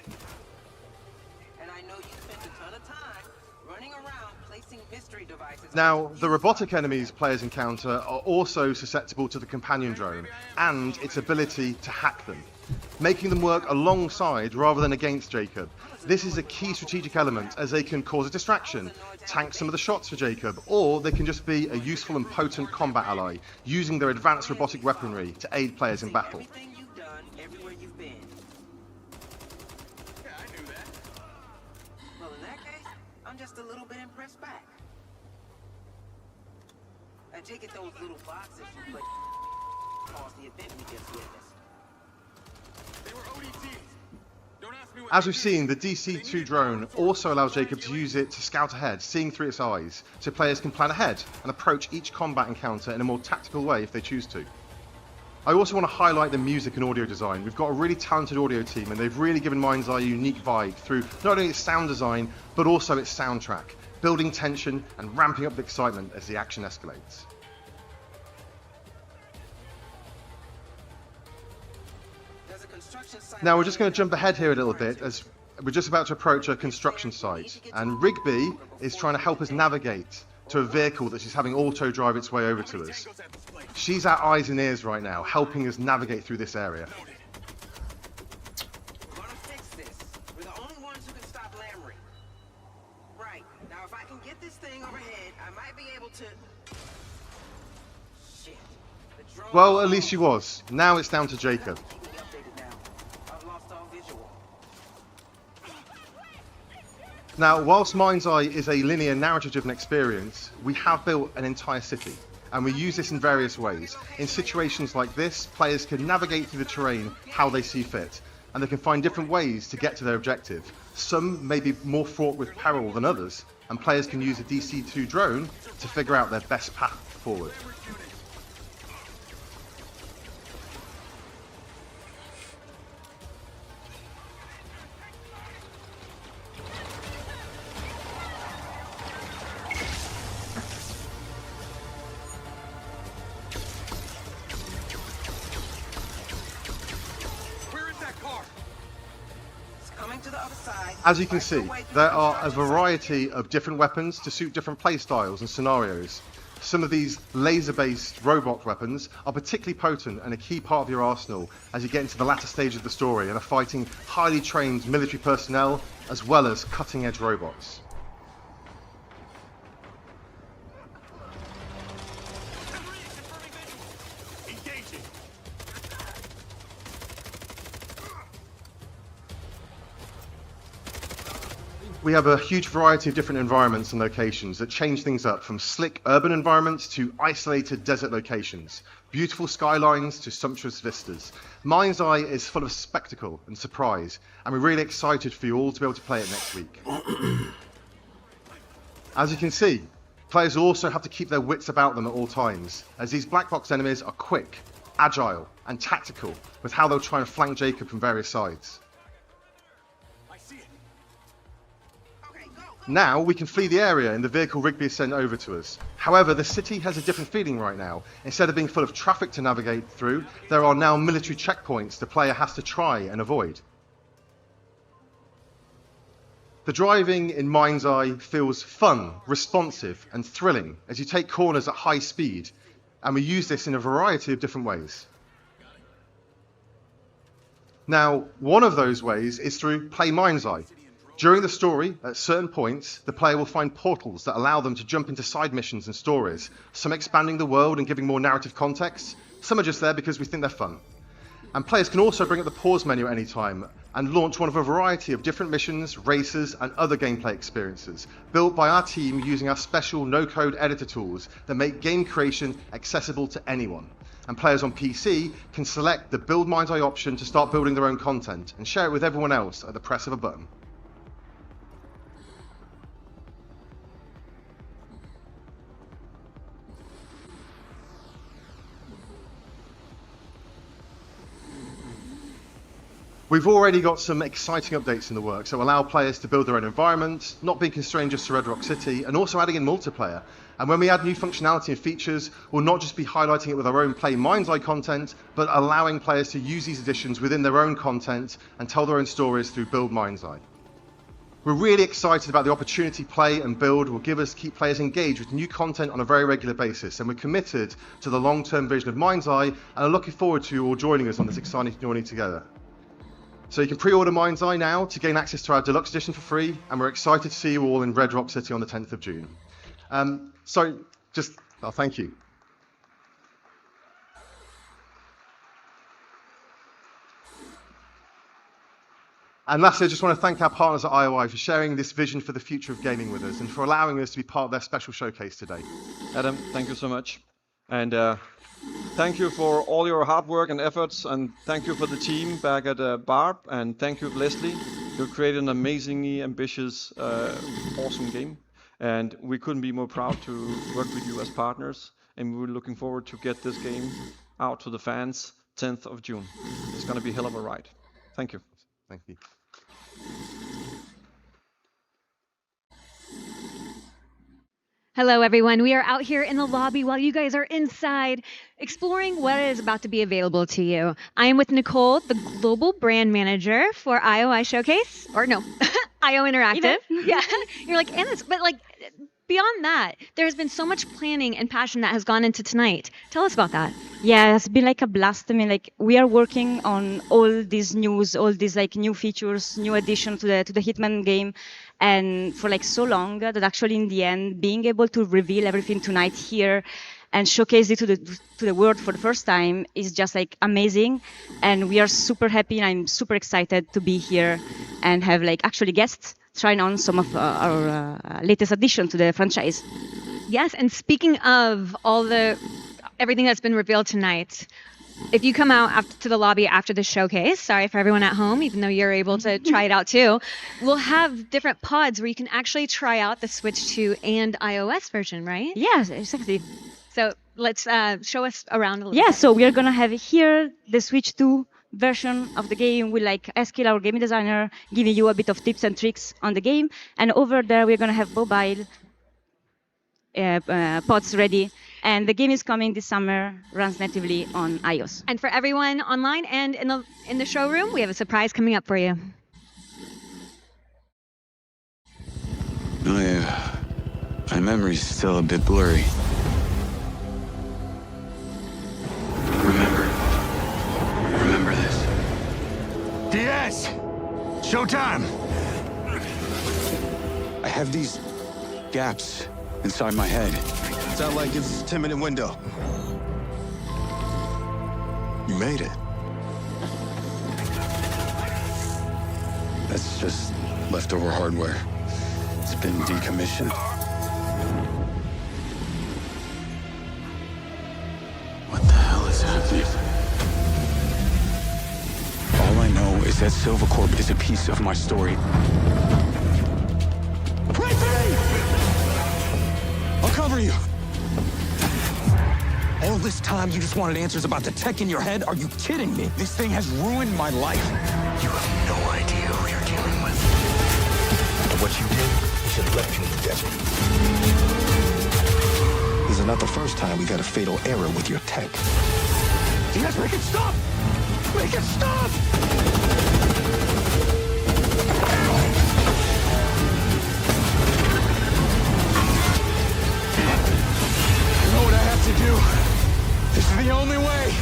And I know you spent a ton of time running around placing mystery devices. Now, the robotic enemies players encounter are also susceptible to the companion drone and its ability to hack them, making them work alongside rather than against Jacob. This is a key strategic element, as they can cause a distraction, tank some of the shots for Jacob, or they can just be a useful and potent combat ally, using their advanced robotic weaponry to aid players in battle. Everything you've done, everywhere you've been. Yeah, I knew that. Well, in that case, I'm just a little bit impressed back. I take it those little boxes you put caused the event we just witnessed. They were ODTs. Don't ask me what As we've seen, the DC-2 drone also allows Jacob to use it to scout ahead, seeing through its eyes, so players can plan ahead and approach each combat encounter in a more tactical way if they choose to. I also want to highlight the music and audio design. We've got a really talented audio team, and they've really given Mindseye a unique vibe through not only its sound design, but also its soundtrack, building tension and ramping up the excitement as the action escalates. Now we're just going to jump ahead here a little bit, as we're just about to approach a construction site, and Rigby is trying to help us navigate to a vehicle that she's having auto drive its way over to us. She's our eyes and ears right now, helping us navigate through this area. We're gonna fix this. We're the only ones who can stop Lamry. Right. Now, if I can get this thing overhead, I might be able to... Shit. The drone... Well, at least she was. Now it's down to Jacob. Now, whilst Mindseye is a linear narrative-driven experience, we have built an entire city, and we use this in various ways. In situations like this, players can navigate through the terrain how they see fit, and they can find different ways to get to their objective. Some may be more fraught with peril than others, and players can use a DC-2 drone to figure out their best path forward. As you can see, there are a variety of different weapons to suit different playstyles and scenarios. Some of these laser-based robot weapons are particularly potent and a key part of your arsenal as you get into the latter stage of the story and are fighting highly trained military personnel as well as cutting-edge robots. we have a huge variety of different environments and locations that change things up, from slick urban environments to isolated desert locations, beautiful skylines to sumptuous vistas. Mindseye is full of spectacle and surprise, and we're really excited for you all to be able to play it next week. As you can see, players also have to keep their wits about them at all times, as these black box enemies are quick, agile, and tactical with how they'll try and flank Jacob from various sides. Now we can flee the area in the vehicle Rigby sent over to us. However, the city has a different feeling right now. Instead of being full of traffic to navigate through, there are now military checkpoints the player has to try and avoid. The driving in Mindseye feels fun, responsive, and thrilling as you take corners at high speed, and we use this in a variety of different ways. Now, one of those ways is through Play Mindseye. During the story, at certain points, the player will find portals that allow them to jump into side missions and stories, some expanding the world and giving more narrative context, some are just there because we think they're fun. And players can also bring up the pause menu at any time and launch one of a variety of different missions, races, and other gameplay experiences, built by our team using our special no-code editor tools that make game creation accessible to anyone. And players on PC can select the Build Mindseye option to start building their own content and share it with everyone else at the press of a button. We've already got some exciting updates in the works that will allow players to build their own environment, not being constrained just to Red Rock City, and also adding in multiplayer. And when we add new functionality and features, we'll not just be highlighting it with our own Play Mindseye content, but allowing players to use these additions within their own content and tell their own stories through Build Mindseye. We're really excited about the opportunity Play and Build will give us to keep players engaged with new content on a very regular basis, and we're committed to the long-term vision of Mindseye and are looking forward to you all joining us on this exciting journey together. So you can pre-order Mindseye now to gain access to our deluxe edition for free, and we're excited to see you all in Red Rock City on the 10th of June. Thank you. And lastly, I just want to thank our partners at IOI for sharing this vision for the future of gaming with us and for allowing us to be part of their special showcase today. Adam, thank you so much. And thank you for all your hard work and efforts, and thank you for the team back at Barb, and thank you, Leslie. You created an amazingly ambitious, awesome game, and we couldn't be more proud to work with you as partners, and we're looking forward to get this game out to the fans 10th of June. It's going to be a hell of a ride. Thank you. Thank you. Hello, everyone. We are out here in the lobby while you guys are inside exploring what is about to be available to you. I am with Nicole, the global brand manager for IOI Showcase, or no, IO Interactive. Yeah, you're like, Anna, but like beyond that, there's been so much planning and passion that has gone into tonight. Tell us about that. Yeah, it's been like a blast. I mean, like we are working on all these news, all these like new features, new addition to the Hitman game. And for like so long that actually in the end, being able to reveal everything tonight here and showcase it to the world for the first time is just like amazing. And we are super happy, and I'm super excited to be here and have like actually guests trying on some of our latest addition to the franchise. Yes, and speaking of everything that's been revealed tonight, if you come out to the lobby after the showcase, sorry for everyone at home, even though you're able to try it out too, we'll have different pods where you can actually try out the Switch 2 and iOS version, right? Yes, exactly. So let's show us around a little bit. Yeah, so we are going to have here the Switch 2 version of the game with like Eskil, our game designer, giving you a bit of tips and tricks on the game. And over there, we're going to have mobile pods ready. And the game is coming this summer, runs natively on iOS. And for everyone online and in the showroom, we have a surprise coming up for you. My memory's still a bit blurry. Remember this. DS! Showtime! I have these gaps inside my head. Sound like it's a 10-minute window. You made it. That's just leftover hardware. been decommissioned. What the hell is happening? All I know is that Silvercorp is a piece of my story. Wait for me! I'll cover you. All this time you just wanted answers about the tech in your head? Are you kidding me? This thing has ruined my life. You have no idea who you're dealing with. And what you did, you should have left you in the desert. This is not the first time we've had a fatal error with your tech. Yes, make it stop! Make it stop! You know what I have to do? This is the only way!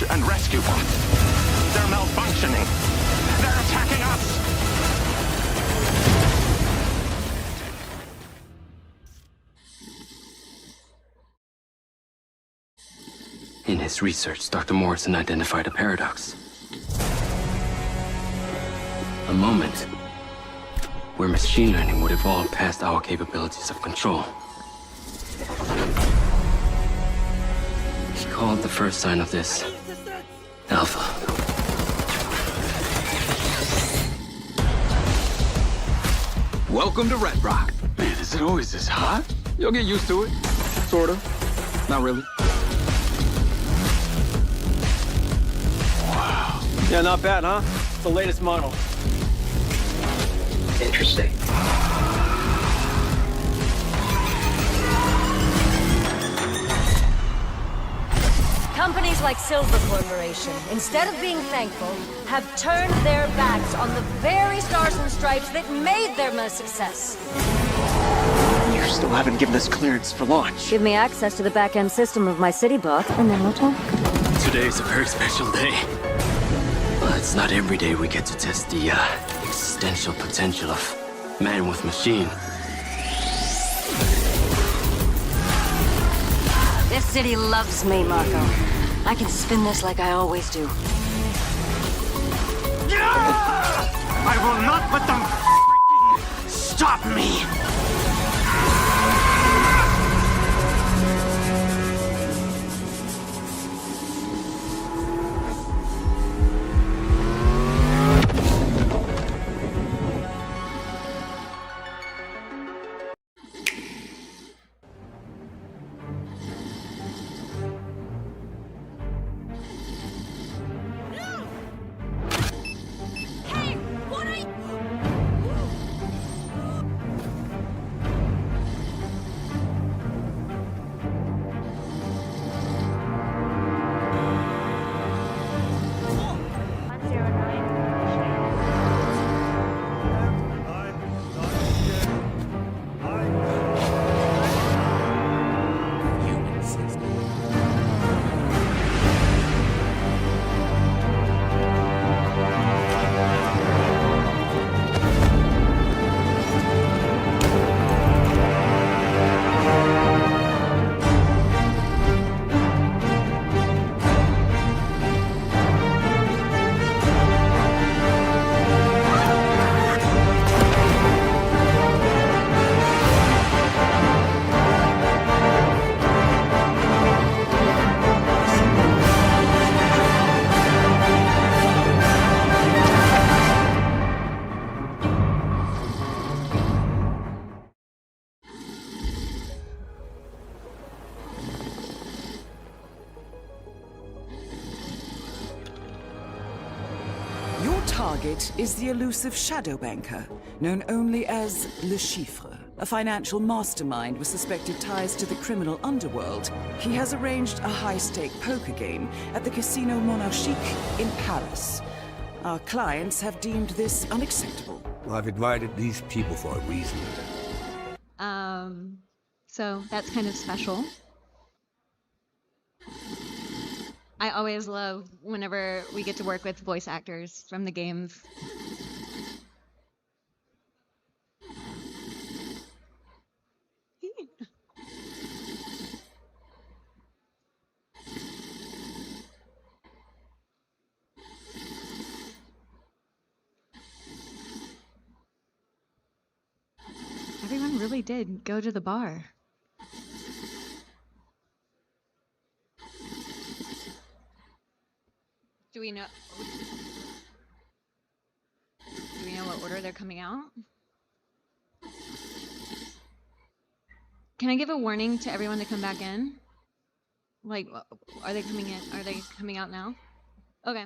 And rescue bots. They're malfunctioning. They're attacking us. In his research, Dr. Morrison identified a paradox. A moment where machine learning would evolve past our capabilities of control. He called the first sign of this Alpha. Welcome to Red Rock. Man, is it always this hot? You'll get used to it. Sort of. Not really. Wow. Yeah, not bad, huh? It's the latest model. Interesting. Companies like Silver Corporation, instead of being thankful, have turned their backs on the very stars and stripes that made them a success. You still haven't given us clearance for launch. Give me access to the back-end system of my city book, and then we'll talk. Today is a very special day. Well, it's not every day we get to test the existential potential of man with machine. This city loves me, Marco. I can spin this like I always do. I will not let them stop me! target is the elusive shadow banker, known only as Le Chiffre, a financial mastermind with suspected ties to the criminal underworld. He has arranged a high-stake poker game at the Casino Monarchique in Paris. Our clients have deemed this unacceptable. Well, I've invited these people for a reason. So that's kind of special. I always love whenever we get to work with voice actors from the games. Everyone really did go to the bar. Do we know what order they're coming out? Can I give a warning to everyone to come back in? Like, are they coming in? Are they coming out now? Okay.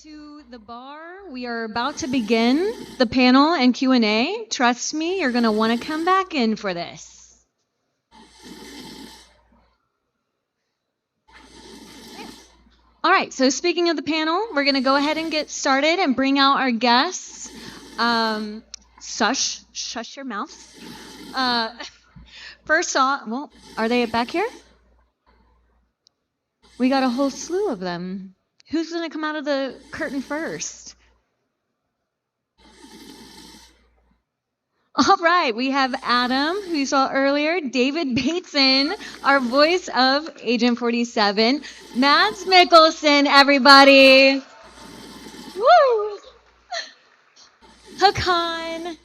To the bar. We are about to begin the panel and Q&A. Trust me, you're going to want to come back in for this. All right, so speaking of the panel, we're going to go ahead and get started and bring out our guests. Shush your mouth. First off, well, are they back here? We got a whole slew of them. Who's going to come out of the curtain first? All right, we have Adam, who you saw earlier, David Bateson, our voice of Agent 47, Mads Mikkelsen, everybody. Woo! Hakan.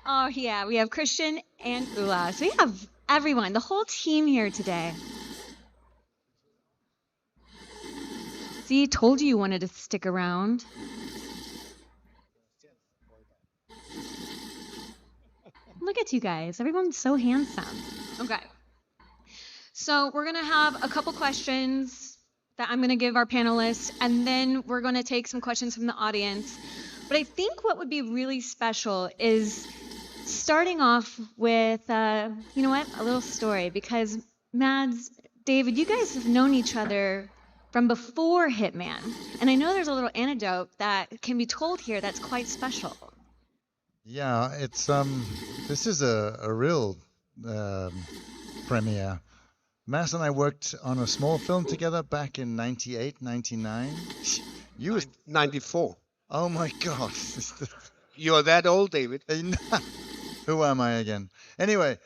Oh, yeah, we have Christian and Ula. So we have everyone, the whole team here today. See, told you wanted to stick around. Look at you guys. Everyone's so handsome. Okay. So we're going to have a couple questions that I'm going to give our panelists, and then we're going to take some questions from the audience. But I think what would be really special is starting off with, you know what, a little story. Because Mads, David, you guys have known each other from before Hitman. And I know there's a little anecdote that can be told here that's quite special. Yeah, it's this is a real premiere. Mass and I worked on a small film together back in 98, 99. You was 94. Oh my God. You're that old, David. Who am I again? Anyway,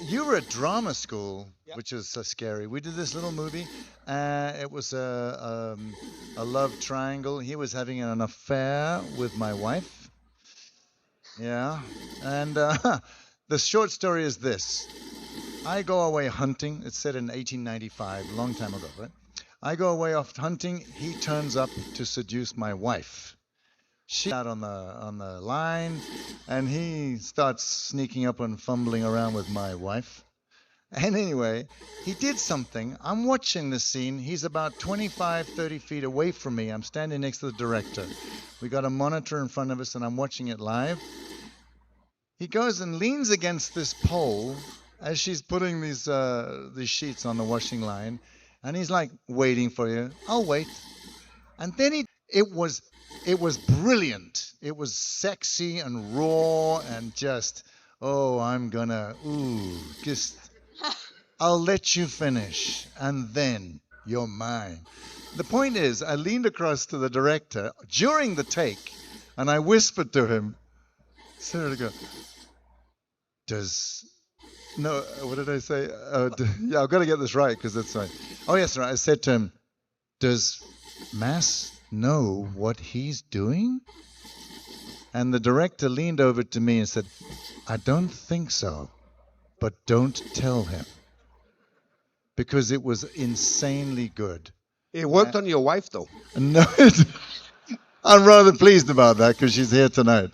you were at drama school, which is so scary. We did this little movie. It was a love triangle. He was having an affair with my wife. Yeah. And the short story is this. I go away hunting. It's set in 1895, a long time ago, right? I go away off hunting. He turns up to seduce my wife. She's out on the line, and he starts sneaking up and fumbling around with my wife. And anyway, he did something. I'm watching this scene. He's about 25, 30 feet away from me. I'm standing next to the director. We got a monitor in front of us, and I'm watching it live. He goes and leans against this pole as she's putting these sheets on the washing line, and he's like, waiting for you. I'll wait. And then it was brilliant. It was sexy and raw and just, oh, I'll let you finish, and then you're mine. The point is, I leaned across to the director during the take, and I whispered to him, Sarah, go, what did I say? Yeah, I've got to get this right, because that's right. Oh, yes, right. I said to him, does Mass know what he's doing? And the director leaned over to me and said, I don't think so, but don't tell him. Because it was insanely good. It worked on your wife, though. No, I'm rather pleased about that because she's here tonight.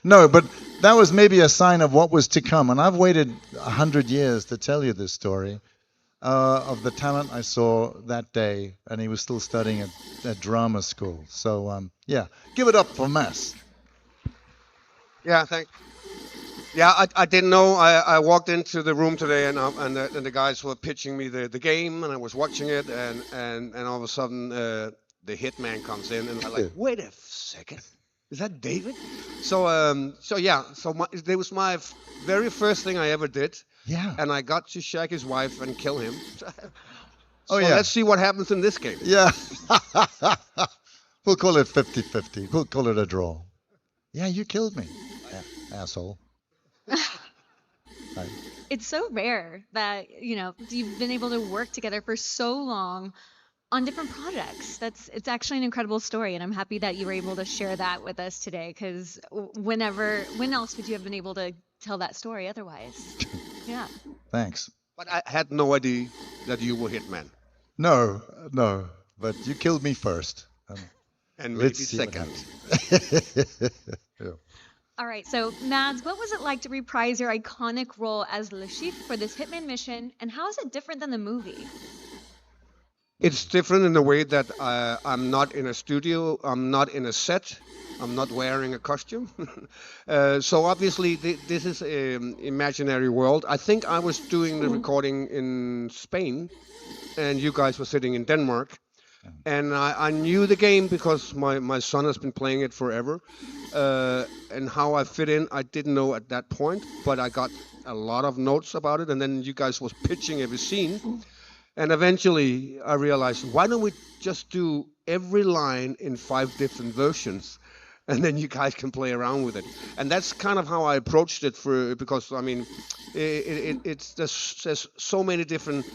No, but that was maybe a sign of what was to come. And I've waited 100 years to tell you this story. of the talent I saw that day, and he was still studying at drama school. So yeah, give it up for Mass. Yeah, thanks. Yeah, I didn't know. I walked into the room today, and the guys were pitching me the game, and I was watching it, and all of a sudden the hitman comes in, and I'm like, wait a second, is that David? So yeah, it was my very first thing I ever did. Yeah. And I got to shag his wife and kill him. Oh, So yeah. let's see what happens in this game. Yeah. We'll call it 50-50. We'll call it a draw. Yeah, you killed me, asshole. Right. It's so rare that, you've been able to work together for so long on different projects. It's actually an incredible story, and I'm happy that you were able to share that with us today, because when else would you have been able to tell that story otherwise? Yeah. Thanks. But I had no idea that you were Hitman. No, but you killed me first. And maybe let's see what second. happens. Yeah. All right, so Mads, what was it like to reprise your iconic role as Le Chiffre for this Hitman mission, and how is it different than the movie? It's different in the way that I'm not in a studio, I'm not in a set, I'm not wearing a costume. So obviously this is an imaginary world. I think I was doing the recording in Spain, and you guys were sitting in Denmark. And I knew the game because my son has been playing it forever. And how I fit in, I didn't know at that point, but I got a lot of notes about it. And then you guys was pitching every scene. And eventually I realized, why don't we just do every line in 5 different versions? And then you guys can play around with it. And that's kind of how I approached it because, I mean, there's so many different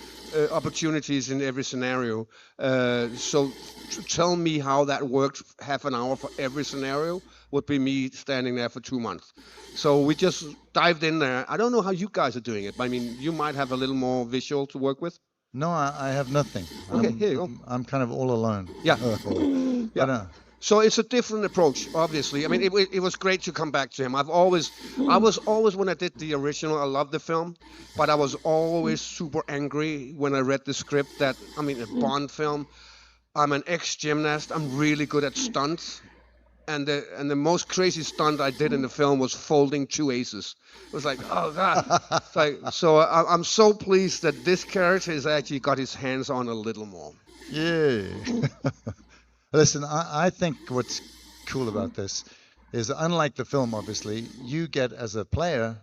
opportunities in every scenario. So to tell me how that worked half an hour for every scenario would be me standing there for 2 months. So we just dived in there. I don't know how you guys are doing it, but I mean, you might have a little more visual to work with. No, I have nothing. Okay, here you go. I'm kind of all alone. Yeah. Yeah. So it's a different approach, obviously. I mean, it was great to come back to him. I was always, when I did the original, I loved the film, but I was always super angry when I read the script that, I mean, a Bond film, I'm an ex-gymnast, I'm really good at stunts, and the most crazy stunt I did in the film was folding 2 aces. It was like, oh God. So I'm so pleased that this character has actually got his hands on a little more. Yeah. Listen, I think what's cool about this is, unlike the film, obviously, you get as a player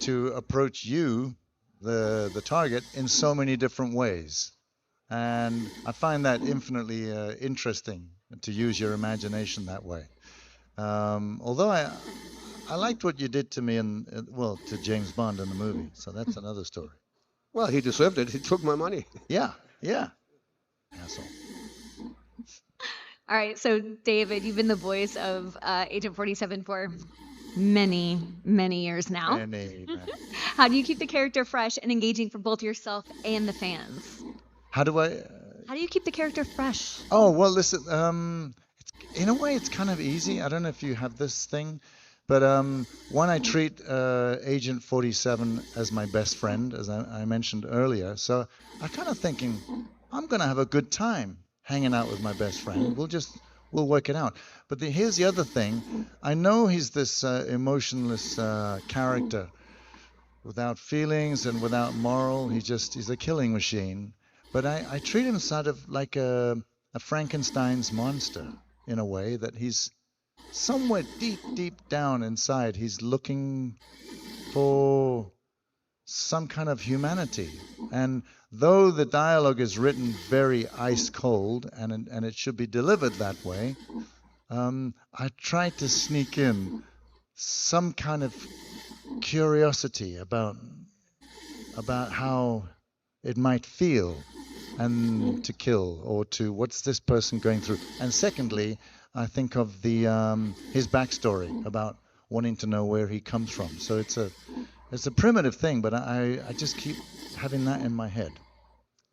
to approach you, the target, in so many different ways. And I find that infinitely interesting to use your imagination that way. Although I liked what you did to me to James Bond in the movie, so that's another story. Well, he deserved it. He took my money. Yeah. Asshole. All right, so David, you've been the voice of Agent 47 for many, many years now. Many. How do you keep the character fresh and engaging for both yourself and the fans? How do you keep the character fresh? Oh, well, listen, in a way, it's kind of easy. I don't know if you have this thing, but one, I treat Agent 47 as my best friend, as I mentioned earlier. So I'm kind of thinking, I'm going to have a good time hanging out with my best friend. We'll work it out. But here's the other thing. I know he's this emotionless character without feelings and without moral. He's a killing machine. But I treat him sort of like a Frankenstein's monster, in a way, that he's somewhere deep down inside. He's looking for some kind of humanity. And though the dialogue is written very ice cold, and it should be delivered that way, I try to sneak in some kind of curiosity about how it might feel and to kill, or to what's this person going through. And secondly, I think of his backstory about wanting to know where he comes from. So it's a primitive thing, but I just keep having that in my head.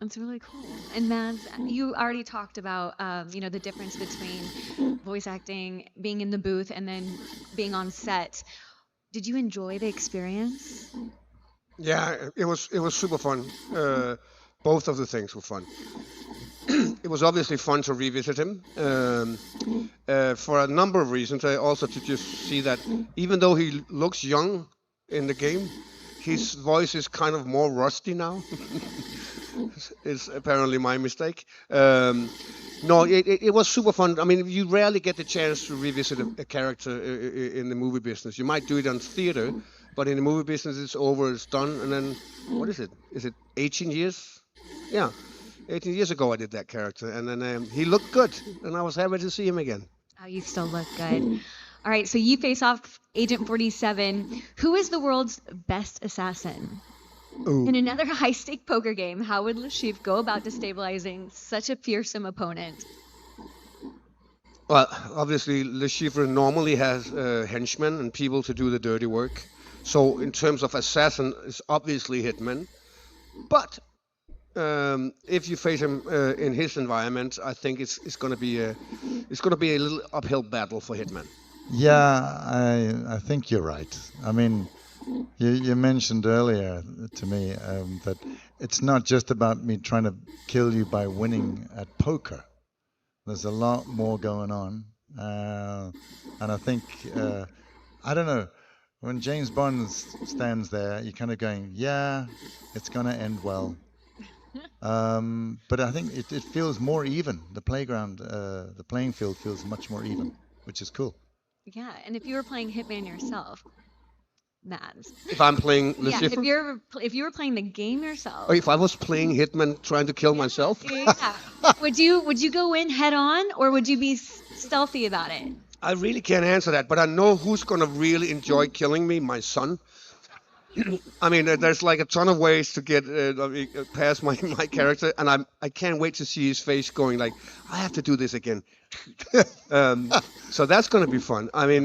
That's really cool. And Mads, you already talked about the difference between voice acting, being in the booth, and then being on set. Did you enjoy the experience? Yeah, it was super fun. Both of the things were fun. It was obviously fun to revisit him for a number of reasons. Also to just see that even though he looks young in the game, his voice is kind of more rusty now. It's apparently my mistake. No, it was super fun. I mean, you rarely get the chance to revisit a character in the movie business. You might do it on theater, but in the movie business, it's over, it's done, and then what is it? Is it 18 years? Yeah, 18 years ago I did that character, and then he looked good, and I was happy to see him again. Oh, you still look good. All right, so you face off Agent 47. Who is the world's best assassin? Ooh. In another high-stake poker game, how would Lashif go about destabilizing such a fearsome opponent? Well, obviously, Le Chiffre normally has henchmen and people to do the dirty work. So in terms of assassin, it's obviously Hitman. But if you face him in his environment, I think it's going to be a little uphill battle for Hitman. Yeah, I think you're right. I mean, you mentioned earlier to me that it's not just about me trying to kill you by winning at poker. There's a lot more going on, and I think I don't know. When James Bond stands there, you're kind of going, yeah, it's going to end well. But I think it feels more even. The playing field feels much more even, which is cool. Yeah, and if you were playing Hitman yourself, Mads. If I'm playing Le Yeah, Chiffre? if you were playing the game yourself. Or if I was playing Hitman trying to kill myself? Yeah. would you go in head on, or would you be stealthy about it? I really can't answer that, but I know who's going to really enjoy killing me, my son. I mean, there's like a ton of ways to get past my character, and I can't wait to see his face going like, I have to do this again. So that's going to be fun. I mean,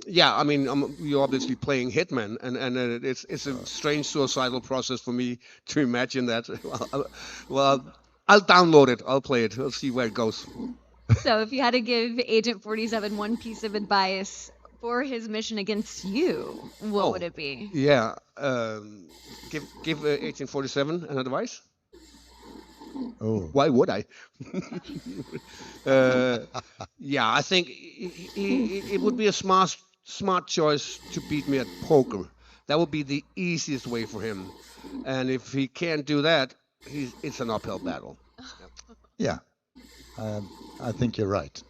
yeah, I mean, you're obviously playing Hitman, and it's a strange suicidal process for me to imagine that. Well, I'll download it. I'll play it. We'll see where it goes. So if you had to give Agent 47 one piece of advice for his mission against you, what would it be? Yeah, give Agent 47 an advice. Oh, why would I? Yeah, I think it would be a smart choice to beat me at poker. That would be the easiest way for him. And if he can't do that, it's an uphill battle. Yeah, I think you're right.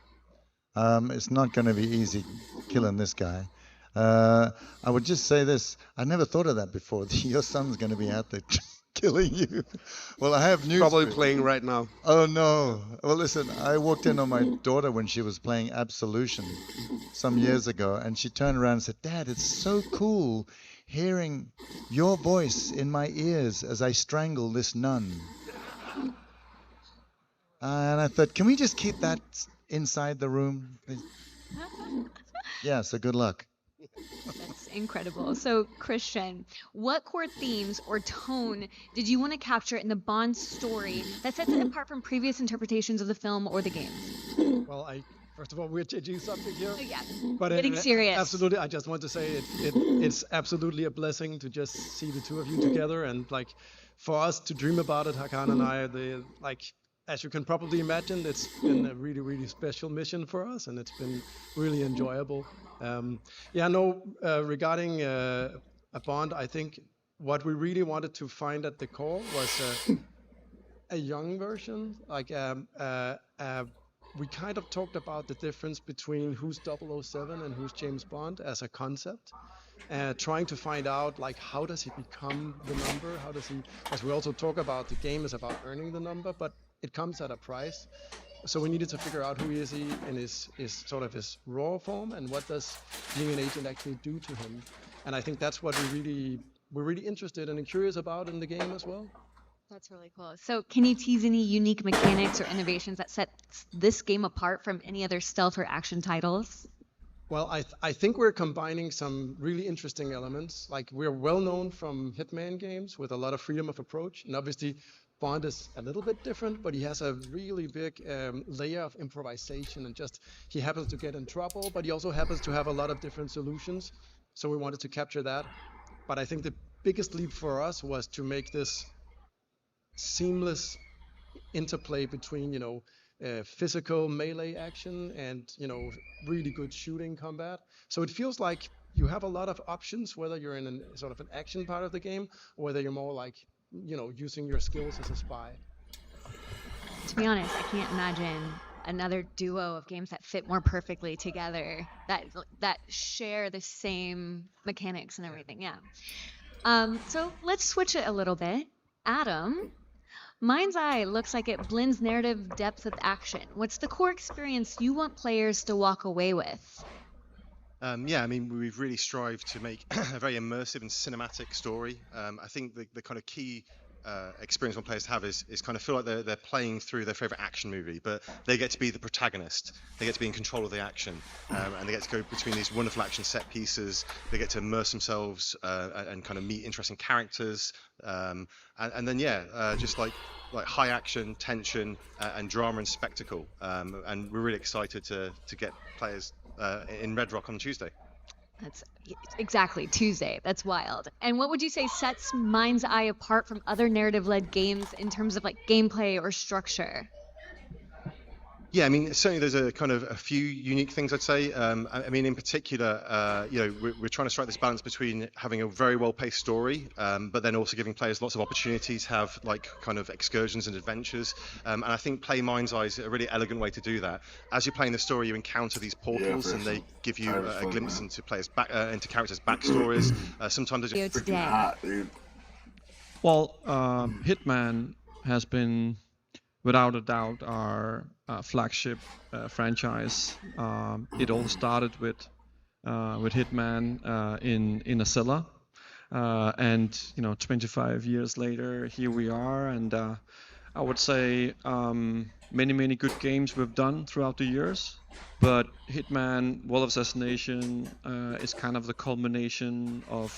It's not going to be easy killing this guy. I would just say this. I never thought of that before. Your son's going to be out there killing you. Well, I have news. Probably playing right now. Oh, no. Well, listen, I walked in on my daughter when she was playing Absolution some years ago, and she turned around and said, Dad, it's so cool hearing your voice in my ears as I strangle this nun. And I thought, can we just keep that inside the room? Yeah, so good luck. That's incredible. So, Christian, what core themes or tone did you want to capture in the Bond story that sets it apart from previous interpretations of the film or the games? Well, first of all, we're changing subject here. Yeah, but getting serious. Absolutely, I just want to say it's absolutely a blessing to just see the two of you together, and like for us to dream about it, Hakan and I, as you can probably imagine, it's been a really, really special mission for us, and it's been really enjoyable. Regarding a Bond, I think what we really wanted to find at the core was a young version. We kind of talked about the difference between who's 007 and who's James Bond as a concept. Trying to find out how does he become the number? How does he? As we also talk about, the game is about earning the number, but it comes at a price. So we needed to figure out who is he in his sort of his raw form, and what does being an agent actually do to him. And I think that's what we're really interested and curious about in the game as well. That's really cool. So can you tease any unique mechanics or innovations that set this game apart from any other stealth or action titles? Well, I think we're combining some really interesting elements. Like, we're well known from Hitman games with a lot of freedom of approach, and obviously Bond is a little bit different, but he has a really big layer of improvisation, and just he happens to get in trouble, but he also happens to have a lot of different solutions. So we wanted to capture that. But I think the biggest leap for us was to make this seamless interplay between, physical melee action and, really good shooting combat. So it feels like you have a lot of options, whether you're in sort of an action part of the game, or whether you're more like, using your skills as a spy. To be honest, I can't imagine another duo of games that fit more perfectly together, that share the same mechanics and everything. Yeah. So let's switch it a little bit. Adam, Mindseye looks like it blends narrative depth with action. What's the core experience you want players to walk away with? Yeah, I mean, we've really strived to make a very immersive and cinematic story. I think the kind of key experience one players have is kind of feel like they're playing through their favorite action movie, but they get to be the protagonist. They get to be in control of the action, and they get to go between these wonderful action set pieces. They get to immerse themselves and kind of meet interesting characters, and then just like high action, tension, and drama and spectacle. And we're really excited to get players in Red Rock on Tuesday. That's exactly Tuesday. That's wild. And what would you say sets Mindseye apart from other narrative-led games in terms of like gameplay or structure? Yeah, I mean, certainly there's a kind of a few unique things, I'd say. I mean, in particular, we're trying to strike this balance between having a very well-paced story, but then also giving players lots of opportunities, have like kind of excursions and adventures. And I think Play Mindseye is a really elegant way to do that. As you're playing the story, you encounter these portals, and they give you a glimpse into into characters' backstories. Sometimes they're just freaking hot, dude. Well, Hitman has been, without a doubt, our flagship franchise. It all started with Hitman in a cellar, and 25 years later, here we are. And I would say many good games we've done throughout the years, but Hitman: World of Assassination is kind of the culmination of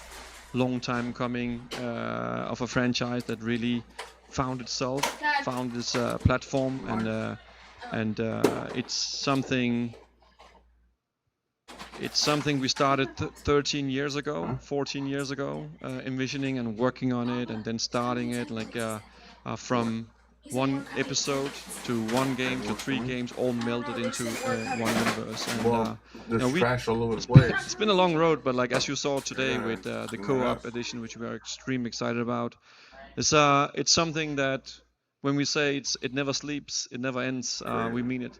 long time coming of a franchise that really found itself, found this platform, and it's something we started 13 years ago, 14 years ago, envisioning and working on it, and then starting it from one episode to one game to 3 games, all melded into one universe. And trash all over the place. It's been a long road, but like as you saw today with the co-op edition, which we are extremely excited about, it's something that when we say it never sleeps, it never ends, we mean it.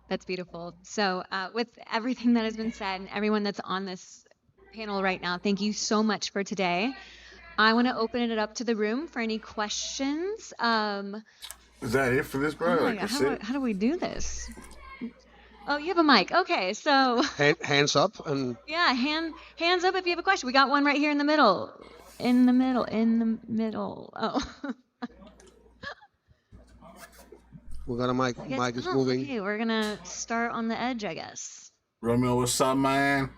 That's beautiful. So with everything that has been said and everyone that's on this panel right now, thank you so much for today. I want to open it up to the room for any questions. Is that it for this, bro? Oh how do we do this? Oh, you have a mic. Okay, so hands up and yeah, hands up if you have a question. We got one right here in the middle. In the middle. Oh. We got a mic. Mic is moving. Okay, we're gonna start on the edge, I guess. Romeo, what's up, man?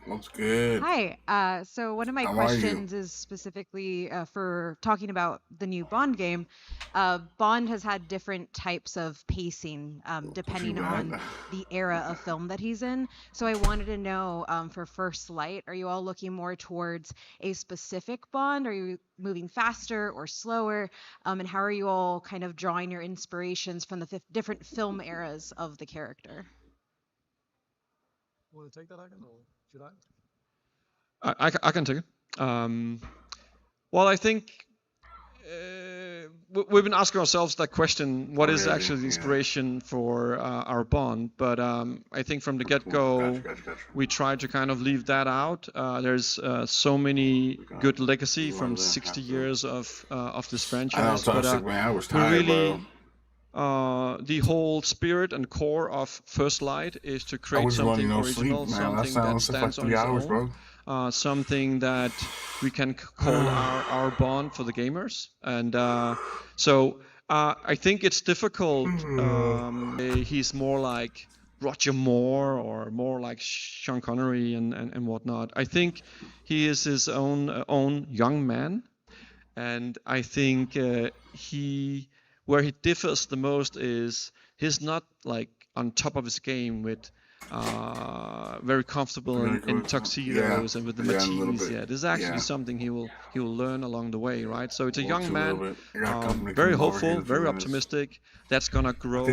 What's good? Hi. So one of my How questions is specifically for talking about the new Bond game. Bond has had different types of pacing depending on the era of film that he's in. So I wanted to know for First Light, are you all looking more towards a specific Bond? Are you moving faster or slower? And how are you all kind of drawing your inspirations from the different film eras of the character? Want to take that, Hagen, or should I can take it. Well, I think we've been asking ourselves that question: what is actually the inspiration for our Bond? But I think from the get-go, we tried to kind of leave that out. There's so many good legacy from 60 years of this franchise. I was tired, we really, bro. the whole spirit and core of First Light is to create something original, something that stands on its own, something that we can call our Bond for the gamers. And so I think it's difficult. He's more like Roger Moore or more like Sean Connery and whatnot. I think he is his own young man, and I think where he differs the most is he's not like on top of his game with very comfortable in tuxedos and with the martinis. Yeah, this is actually something he will learn along the way, right? So it's a young man, very hopeful, very optimistic. That's gonna grow.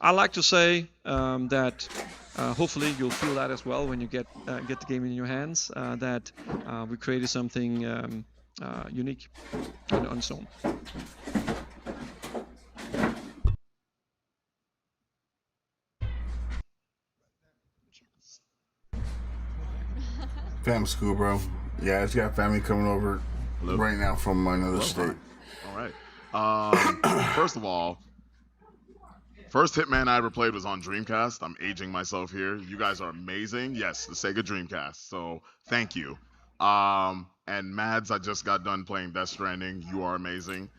I like to say that hopefully you'll feel that as well when you get the game in your hands. That we created something unique and unknown. Fam school, bro. Yeah, it's got family coming over right now from another state. All right. First of all, first Hitman I ever played was on Dreamcast. I'm aging myself here. You guys are amazing. Yes, the Sega Dreamcast. So thank you. And Mads, I just got done playing Death Stranding. You are amazing.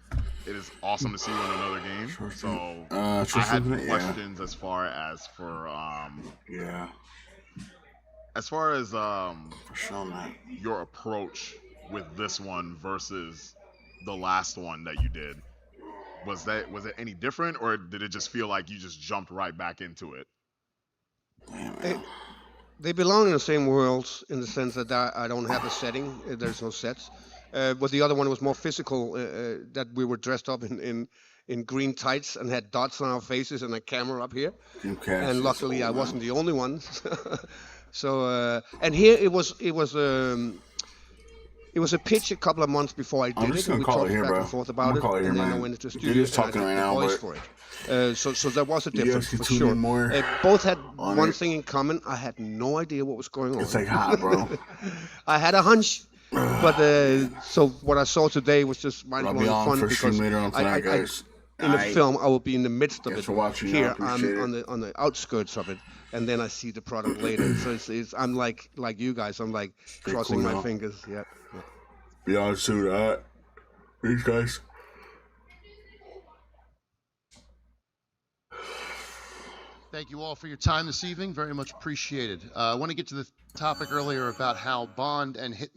It is awesome to see you in another game. So I had questions as far as for as far as your approach with this one versus the last one that you did. Was it any different, or did it just feel like you just jumped right back into it? They belong in the same worlds in the sense that I don't have a setting. There's no sets. But the other one was more physical, that we were dressed up in green tights and had dots on our faces and a camera up here. And luckily I wasn't the only one. So and here it was a pitch a couple of months before I did it, and we talked back and forth about it, and then I went into the studio and I did the voice for it. So there was a difference for sure. Both had one thing in common. I had no idea what was going on. It's like hot, bro. I had a hunch, but so what I saw today was just mind-blowing fun because in the film I will be in the midst of it. Here I'm on the outskirts of it, and then I see the product later. So I'm like you guys. I'm like crossing my fingers. Yeah. Beyond suit, these guys. Thank you all for your time this evening. Very much appreciated. I want to get to the topic earlier about how Bond and Hitman